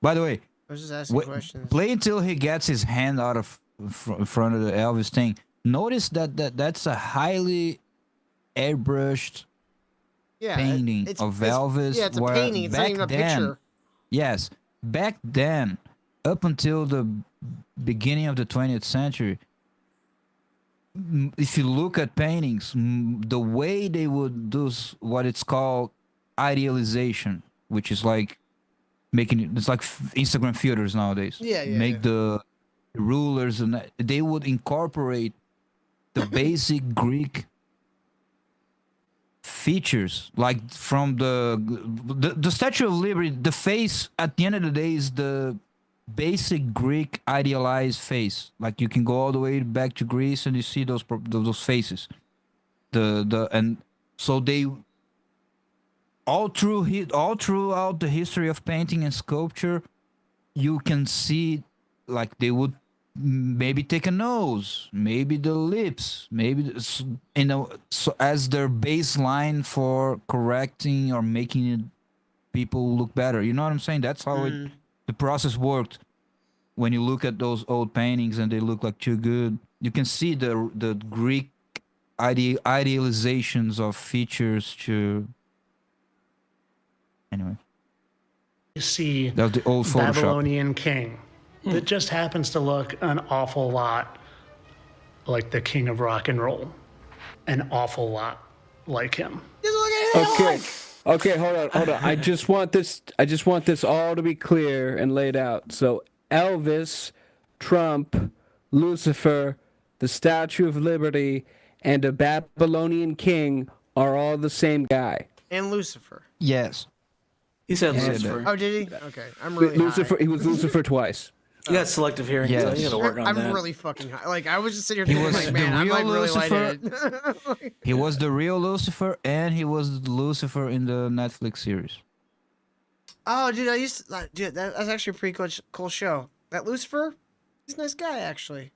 By the way, I was just asking questions. play until he gets his hand out of in front of the Elvis thing. Notice that's a highly airbrushed painting of Elvis. Yeah, it's a where painting. It's not back even a then- picture. Yes, back then, up until the beginning of the 20th century, if you look at paintings, the way they would do what it's called idealization, which is like it's like Instagram filters nowadays. Make the rulers, and they would incorporate the basic Greek features, like from the Statue of Liberty. The face at the end of the day is the basic Greek idealized face. Like you can go all the way back to Greece and you see those faces. And so they all throughout the history of painting and sculpture, you can see like they would maybe take a nose, maybe the lips, maybe so as their baseline for correcting or making it people look better. You know what I'm saying? That's how the process worked. When you look at those old paintings and they look like too good, you can see the Greek idealizations of features to. Anyway, You see that was the old Photoshop. Babylonian king that just happens to look an awful lot like the king of rock and roll. An awful lot like him. Okay, hold on. I just want this all to be clear and laid out. So Elvis, Trump, Lucifer, the Statue of Liberty, and a Babylonian king are all the same guy. And Lucifer. Yes. He said Lucifer. Oh, did he? Okay, I'm really Lucifer. high. He was Lucifer twice. You got selective hearing, so you got to work on I'm that. really fucking high. Like I was just sitting He here was thinking, the like, man, I'm real like really Lucifer. lightheaded. He was the real Lucifer, and he was Lucifer in the Netflix series. Oh, dude, that was actually a pretty cool show. That Lucifer, he's a nice guy, actually.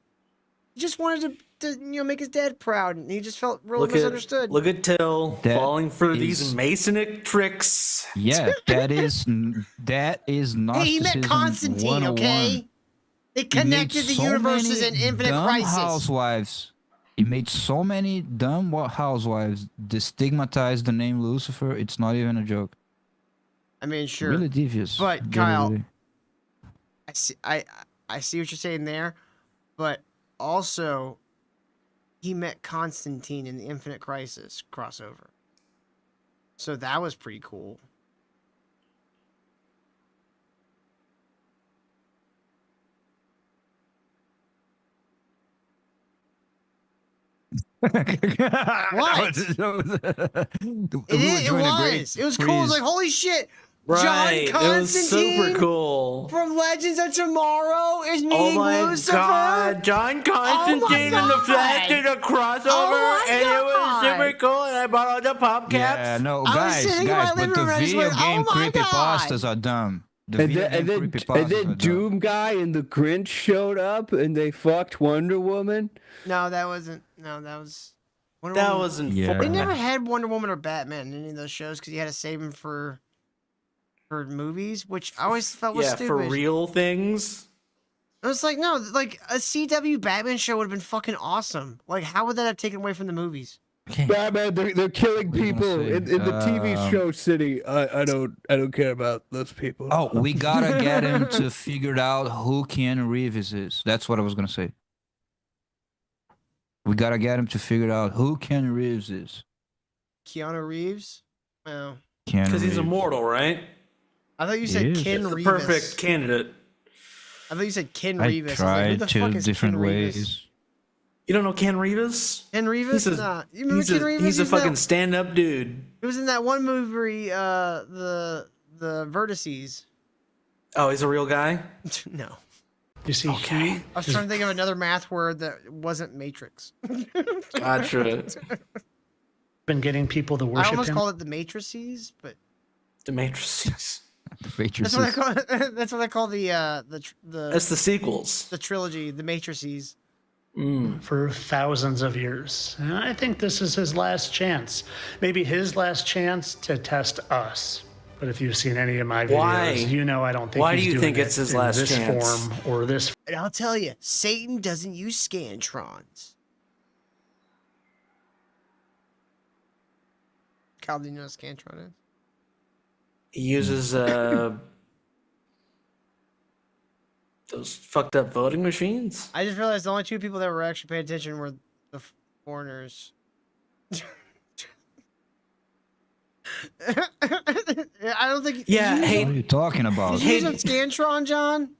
He just wanted to make his dad proud, and he just felt really misunderstood. Look at Till That falling for these is- Masonic tricks. Yeah, that is narcissism. Hey, he met Constantine, 101. okay? They He made connected the so universes many in Infinite dumb Crisis. housewives. He made so many dumb housewives destigmatize the name Lucifer. It's not even a joke. I mean, sure. Really devious. But Really, Kyle, really. I see what you're saying there, but also he met Constantine in the Infinite Crisis crossover. So that was pretty cool. What? It was. It was cool. It was like, holy shit. Right, John it was Constantine super cool. from Legends of Tomorrow is meeting Oh my Lucifer. God, John Constantine and the Flash did a crossover, and it was super cool. And I bought all the pop caps. Yeah, no, I was guys, sitting in my but living the room and I just video went, game "Oh my creepypastas are dumb. The video game creepypastas And then are dumb. Doom Guy and the Grinch showed up and they fucked Wonder Woman. No, that wasn't. No, that was. Wonder That Woman. wasn't. Yeah. They never had Wonder Woman or Batman in any of those shows because you had to save them for movies, which I always felt was Yeah, stupid. for real things. It was like, no, like a CW Batman show would have been fucking awesome. Like, how would that have taken away from the movies? Batman, they're killing people in the TV show City. I don't care about those people. Oh, we gotta get him to figure out who Keanu Reeves is. That's what I was gonna say. We gotta get him to figure out who Keanu Reeves is. Keanu Reeves? No. Because he's immortal, right? I thought you said is. Ken That's the Reeves. perfect candidate. I thought you said Ken I Reeves. I was like, who tried the two fuck is different Ken Reeves? ways. You don't know Ken Reeves? Ken Reeves? He's a, Nah. You remember he's Ken a, Reeves? he's a He's that- fucking stand-up dude. He was in that one movie, the Vertices. Oh, he's a real guy? No. You see, Okay. I was trying to think of another math word that wasn't matrix. Gotcha. been getting people to I worship almost him. call it the matrices, but The Matrices. that's what I call that's what I call the That's the sequels. the trilogy, the matrices. For thousands of years. And I think this is his last chance. Maybe his last chance to test us. But if you've seen any of my videos, Why? you know I don't think Why he's do you doing think it's it his in last this chance? form or this. And I'll tell you, Satan doesn't use scantrons. Kyle, do you know what scantron is? He uses those fucked up voting machines. I just realized the only two people that were actually paying attention were the foreigners. I don't think. Yeah, hey, What are you talking about? Did you use a scantron, John?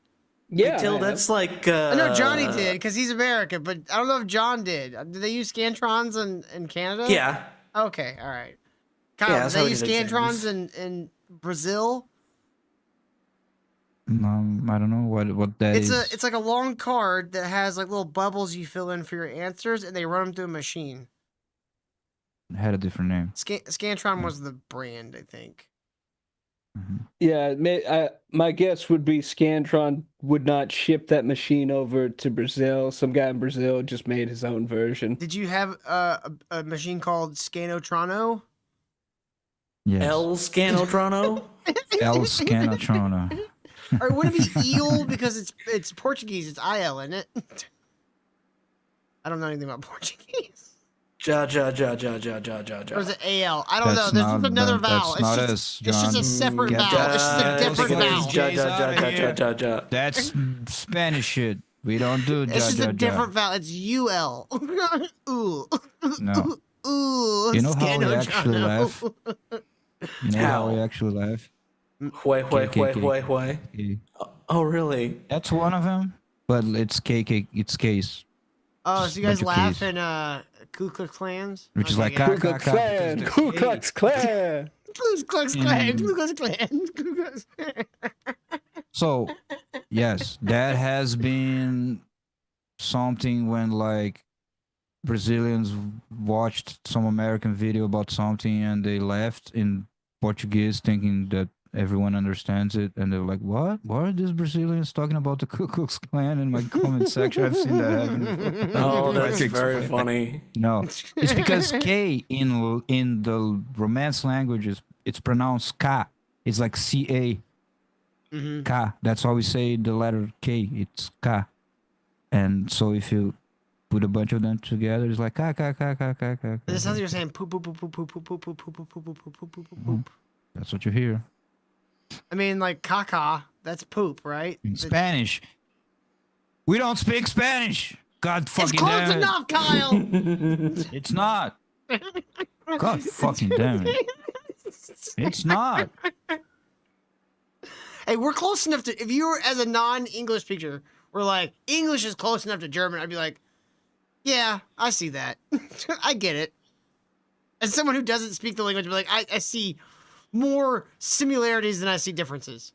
Yeah, Till man. that's like. I know Johnny did because he's American, but I don't know if John did. Did they use scantrons in Canada? Yeah. Okay, all right. Kyle, Yeah, did that's they how use they did scantrons things. in Brazil? I don't know what that is. It's like a long card that has like little bubbles you fill in for your answers, and they run them through a machine. It had a different name. Scantron was the brand, I think. Yeah, my guess would be Scantron would not ship that machine over to Brazil. Some guy in Brazil just made his own version. Did you have a machine called Scanotrono? Yes. El Scanotrono? El Scanotrono. Or would it be eel because it's Portuguese? It's IL, isn't it? I don't know anything about Portuguese. Ja. Or is it AL? I don't know. That's There's not- just another that- vowel. that's not It's us, just a John. separate Get vowel. It's just a different vowel. That's Spanish shit. We don't do ja, It's just ja, a different vowel. It's UL. Ooh. No. Ooh. You know how we actually Scanotrono. laugh? You know how we actually laugh? Hue. Oh, really? That's one of them, but it's KK. It's case, Oh, so you guys bunch of laugh keys. in Ku Klux Klans? which is Okay, like got it. Ku Klux Klan, Ku Klux Klan. Ku Klux Klan, Mm. Ku Klux Klan, Ku Klux Klan. So, yes, that has been something when like Brazilians watched some American video about something and they laughed in Portuguese thinking that everyone understands it, and they're like, what? Why are these Brazilians talking about the Ku Klux Klan in my comment section? I've seen that happen before. Oh, that's Like, very explain. funny. No, it's because K in the Romance languages, it's pronounced K. It's like CA. K. That's why we say the letter K. It's K. And so if you put a bunch of them together, it's like K, K, K, K, K, K. It sounds like you're saying poop, poop, poop, poop, poop, poop, poop, poop, poop, poop, poop, poop, poop, poop, poop, poop. That's what you hear. I mean, like caca, that's poop, right? In Spanish. We don't speak Spanish. God It's fucking close damn it. enough, Kyle. It's not. God fucking damn it. It's not. Hey, we're close enough to. If you were as a non-English speaker, we're like English is close enough to German. I'd be like, yeah, I see that. I get it. As someone who doesn't speak the language, I'd be like, I see more similarities than I see differences.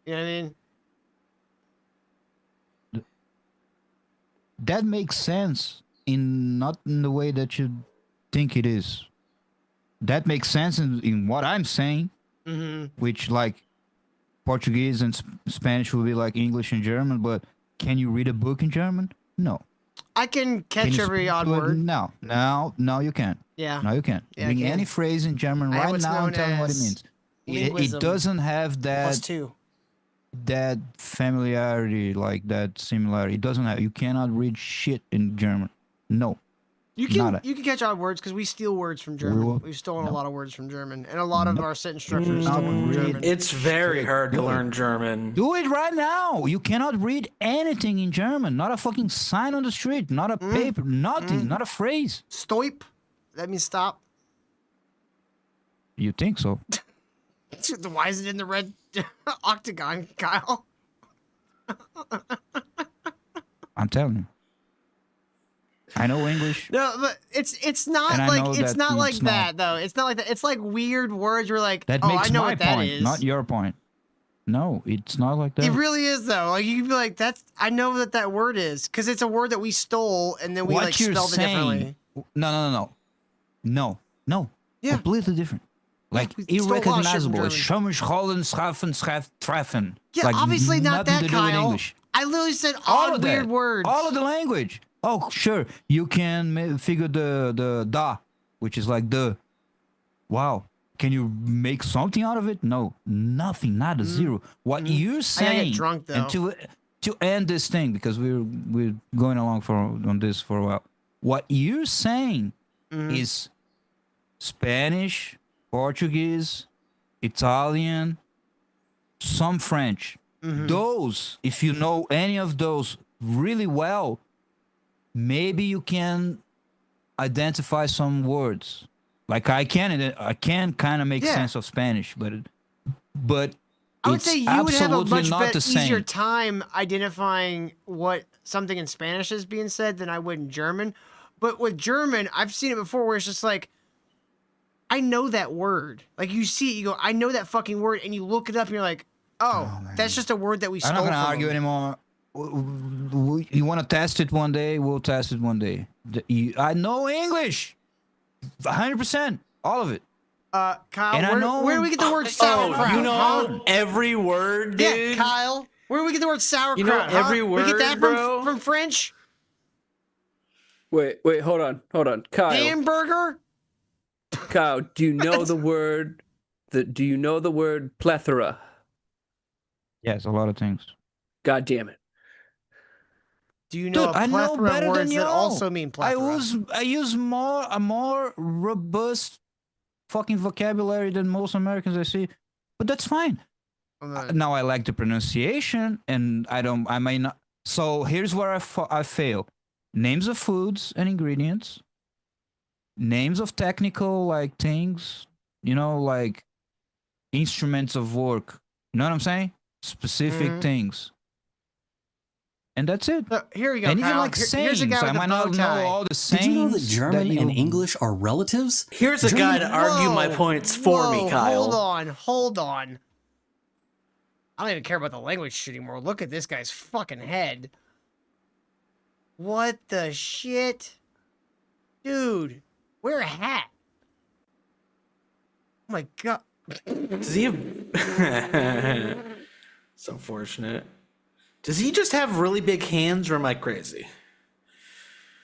You know what I mean? That makes sense not in the way that you think it is. That makes sense in what I'm saying, which like Portuguese and Spanish will be like English and German, but can you read a book in German? No. I can catch you every speak odd to it? word. No, you can't. Yeah. No, you can't. Yeah, I Bring can. any phrase in German I have right what's now and known tell me what it as means. linguism It doesn't have plus that 2. that familiarity, like that similarity. It doesn't have. You cannot read shit in German. No. You can Nada. you can catch odd words because we steal words from German. will- We've stolen a lot of words from German, and a lot of our sentence structures Not stolen from really. German. It's very hard to Do it. learn German. Do it right now. You cannot read anything in German. Not a fucking sign on the street. Not a paper. Nothing. Not a phrase. Stoip, that means stop. You think so? Why is it in the red octagon, Kyle? I'm telling you. I know English. No, but it's not And I like know it's that not like it's not. that though. It's not like that. It's like weird words. You're like, That oh, makes I know my what that point, is. not your point. No, it's not like that. It really is though. Like you could be like, "That's I know that word is," because it's a word that we stole and then we What like you're spelled it differently. saying? No. Yeah. Completely different. Like we stole a lot of shit from irrecognizable. It's German. Schollen, Schaffen, Schaf, Treffen. Yeah, Like, obviously not nothing that, to do with Kyle. English. I literally said All odd of weird that. words. All of the language. Oh, sure. You can figure the da, which is like the. Wow. Can you make something out of it? No, nothing. Not a zero. What you're I gotta get saying, drunk, though. and to end this thing because we're going along on this for a while. What you're saying is Spanish, Portuguese, Italian, some French. Those, if you know any of those really well, maybe you can identify some words. Like I can kind of make sense of Spanish, but I would it's say you would have a absolutely much not the easier same. time identifying what something in Spanish is being said than I would in German. But with German, I've seen it before where it's just like, I know that word. Like you see it, you go, I know that fucking word, and you look it up and you're like, oh that's just a word that we I'm stole not gonna from argue them. anymore. You want to test it one day? We'll test it one day. I know English, 100%, all of it. Kyle, And I know- where do we get the word sauerkraut? you know huh? every word, dude. Yeah, Kyle. Where do we get the word sauerkraut? You know huh? every We get word, that bro? from French? Wait, hold on. Kyle, Hamburger? Kyle, do you know the word? Do you know the word plethora? Yes, a lot of things. God damn it! Do you know Dude, a I know plethora better of than words you. that also mean plethora? I use a more robust fucking vocabulary than most Americans I see, but that's fine. Now I like the pronunciation, and I may not. So here's where I fail: names of foods and ingredients, names of technical like things, like instruments of work. You know what I'm saying? Specific things. And that's it. Here we go, And even Kyle. like Here's a sayings, guy with I a might bow not tie. know all the sayings. Did you know that German you- and English are relatives? Here's a guy to argue my points for me, Whoa, Kyle. Hold on. I don't even care about the language shit anymore. Look at this guy's fucking head. What the shit? Dude, wear a hat. Oh my god. Does he have? It's unfortunate. Does he just have really big hands, or am I crazy?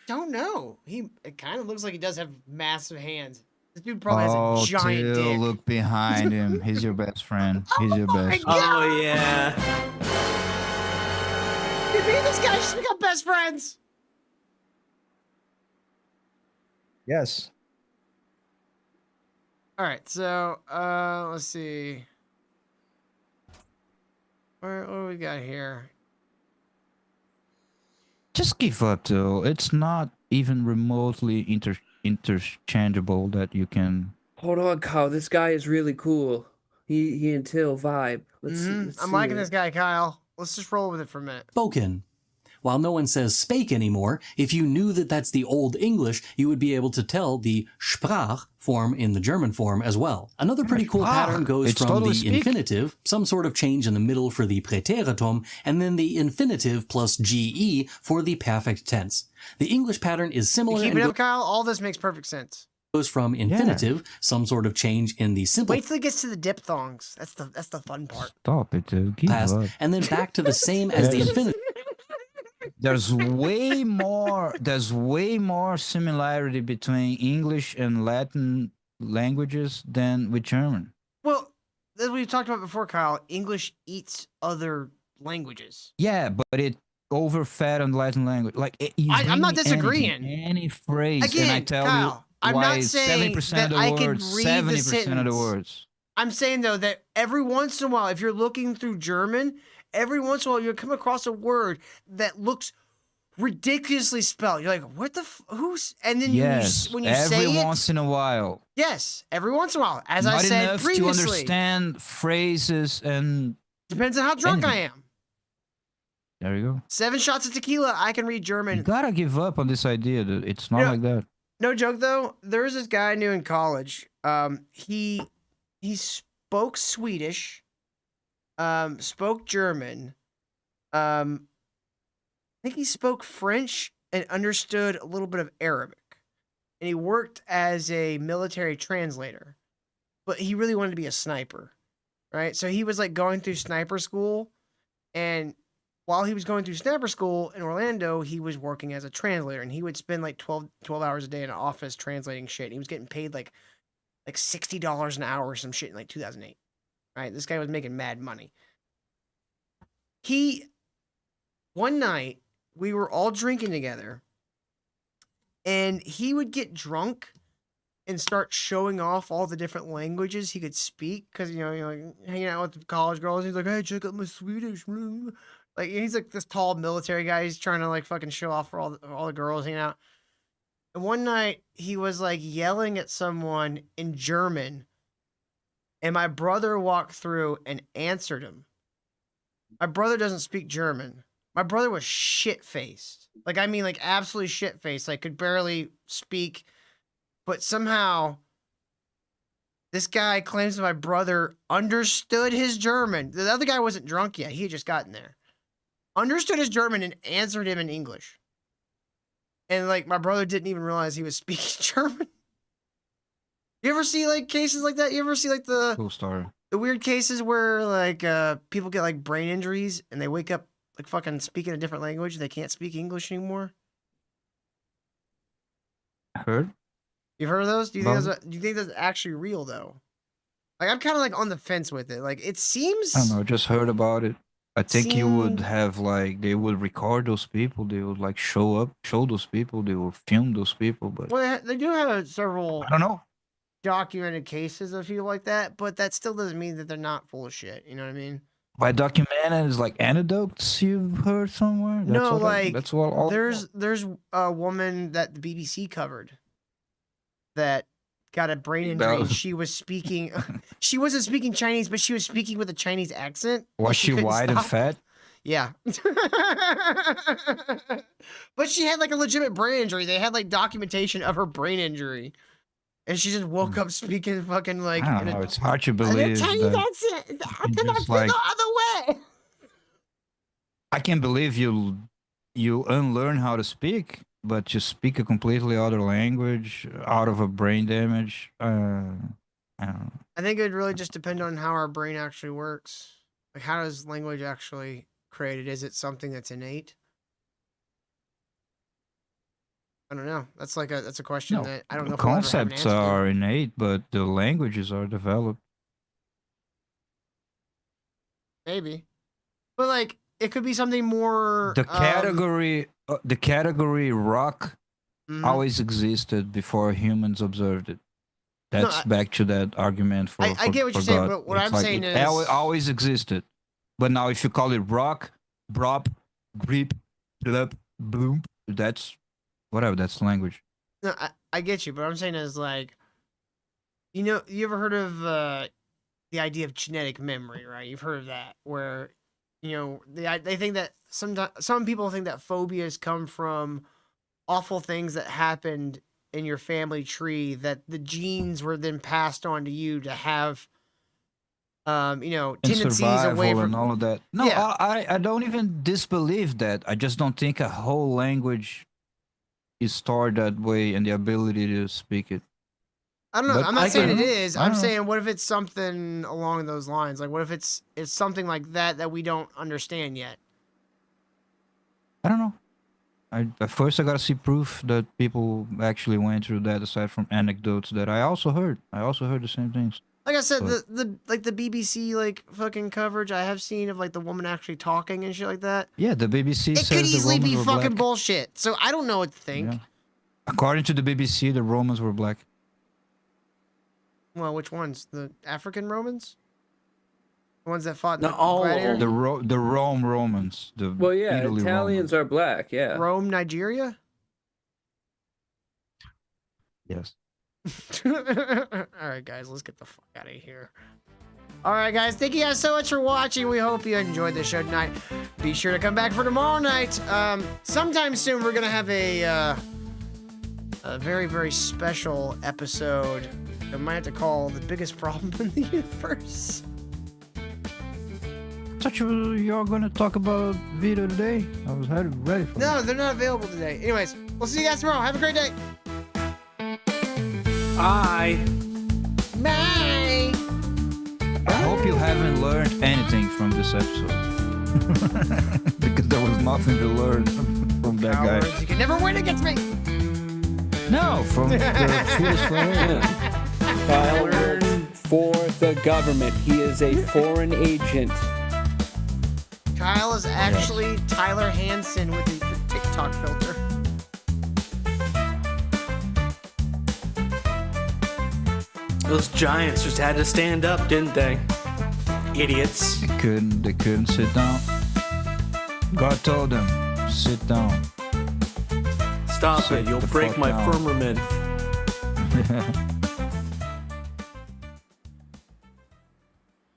Don't know. It kind of looks like he does have massive hands. This dude probably has a giant Till, dick. look behind him. He's your best friend. He's your best. Oh yeah. Did me and this guy just become best friends? Yes. All right, so let's see. What do we got here? Just give up, though. It's not even remotely interchangeable that you can. Hold on, Kyle. This guy is really cool. He and Till vibe. Let's see. Let's I'm see liking it. this guy, Kyle. Let's just roll with it for a minute. Spoken. While no one says spake anymore, if you knew that that's the Old English, you would be able to tell the Sprach form in the German form as well. Another pretty cool pattern goes It's from totally the speak. infinitive, some sort of change in the middle for the Präteritum, and then the infinitive plus GE for the perfect tense. The English pattern is You similar keep and it up, Kyle? All this makes perfect sense. goes from infinitive, some sort of change in the simple Wait till he gets to the diphthongs. That's the fun part. Stop it, dude. Give past, up. and then back to the same as the Yes. infinitive. There's way more. There's way more similarity between English and Latin languages than with German. Well, as we've talked about before, Kyle, English eats other languages. Yeah, but it overfed on Latin language. Like I'm not disagreeing. Any phrase, Again, and I tell Kyle, you I'm why not saying 70% that of I the can words. read the 70% of the sentence. words. I'm saying though that every once in a while, if you're looking through German, every once in a while you'll come across a word that looks ridiculously spelled. You're like, what the who's? And then Yes, when you every say it, once in a while. yes, every once in a while. As Not I said enough to previously, understand phrases, and depends on how drunk I am. there you go. 7 shots of tequila, I can read German. You gotta give up on this idea that it's not Yeah. like that. No joke though, there was this guy I knew in college. He spoke Swedish, spoke German. I think he spoke French and understood a little bit of Arabic. And he worked as a military translator. But he really wanted to be a sniper, right? So he was like going through sniper school. And while he was going through sniper school in Orlando, he was working as a translator. And he would spend like 12 hours a day in an office translating shit. And he was getting paid like $60 an hour or some shit in like 2008. Right? This guy was making mad money. One night, we were all drinking together. And he would get drunk and start showing off all the different languages he could speak. Because, like hanging out with the college girls. He's like, hey, check out my Swedish. Like, he's like this tall military guy. He's trying to like fucking show off for all the girls hanging out. And one night, he was like yelling at someone in German. And my brother walked through and answered him. My brother doesn't speak German. My brother was shit-faced. Like, I mean, like, absolutely shit-faced. Like, could barely speak. But somehow, this guy claims that my brother understood his German. The other guy wasn't drunk yet. He had just gotten there. Understood his German and answered him in English. And, like, my brother didn't even realize he was speaking German. You ever see, like, cases like that? You ever see, like, Cool story. the weird cases where, like, people get, like, brain injuries and they wake up like fucking speaking a different language. They can't speak English anymore. Heard? You've heard of those? Do you think that's actually real though? Like, I'm kind of like on the fence with it. Like, it seems. I don't know. Just heard about it. I think you would seemed- have like they would record those people. They would like show those people. They would film those people. But Well, they do have several I don't know. documented cases of people like that, but that still doesn't mean that they're not full of shit. You know what I mean? By documented is like anecdotes you've heard somewhere. No, like that's what all. there's a woman that the BBC covered that got a brain injury. And she was speaking. She wasn't speaking Chinese, but she was speaking with a Chinese accent. Was and she couldn't white and stop. fat? Yeah. But she had like a legitimate brain injury. They had like documentation of her brain injury. And she just woke up speaking fucking like. I in don't a- know. It's hard to in a believe Chinese that accent. I you cannot just, feel like- no other way. I can't believe you unlearn how to speak, but you speak a completely other language out of a brain damage. I don't know. I think it would really just depend on how our brain actually works. Like, how does language actually created? Is it something that's innate? I don't know. That's a question No, that I don't know. the if we'll ever have an concepts answer to. are innate, but the languages are developed. Maybe, but like it could be something more. The category rock Mhm. always existed before humans observed it. No, That's back to that argument for. I get what for you're saying, God. but what It's I'm like saying it is- always existed. But now, if you call it rock, brop, grip, blup, bloom, that's whatever. That's language. No, I get you, but what I'm saying is like, you ever heard of the idea of genetic memory, right? You've heard of that, where they think that some people think that phobias come from awful things that happened in your family tree, that the genes were then passed on to you to have And tendencies survival away and from all of that. No, Yeah. I don't even disbelieve that. I just don't think a whole language is stored that way and the ability to speak it. I don't know. But I'm not I saying can- it is. I I'm don't know. saying what if it's something along those lines? Like what if it's something like that we don't understand yet? I don't know. At first, I gotta see proof that people actually went through that, aside from anecdotes that I also heard. I also heard the same things. Like I said, But- the BBC like fucking coverage I have seen of like the woman actually talking and shit like that. Yeah, the BBC It says could the easily Romans be were fucking black. bullshit. So I don't know what to think. Yeah. According to the BBC, the Romans were black. Well, which ones? The African Romans? The ones that fought in No, the all- gladiator? The Rome Romans. The Well, yeah, Italy Italians are black. Yeah. Rome, Nigeria? Romans. Yes. All right, guys, let's get the fuck out of here. All right, guys, thank you guys so much for watching. We hope you enjoyed the show tonight. Be sure to come back for tomorrow night. Sometime soon, we're gonna have a very, very special episode. I might have to call the biggest problem in the universe. thought you were gonna talk about Vito today. I was ready for No, they're not available today. Anyways, we'll see you guys tomorrow. Have a great day. Bye. Bye. I hope you haven't learned anything from this episode. Because there was nothing to learn from that Cowards, guy. you can never win against me. No, from the Swedish Flame. Tyler for the government. He is a foreign agent. Kyle is actually Tyler Hansen with the TikTok filter. Those giants just had to stand up, didn't they? Idiots. They couldn't sit down. God told them, sit down. Stop Sit it, you'll the break fuck my down. firmament.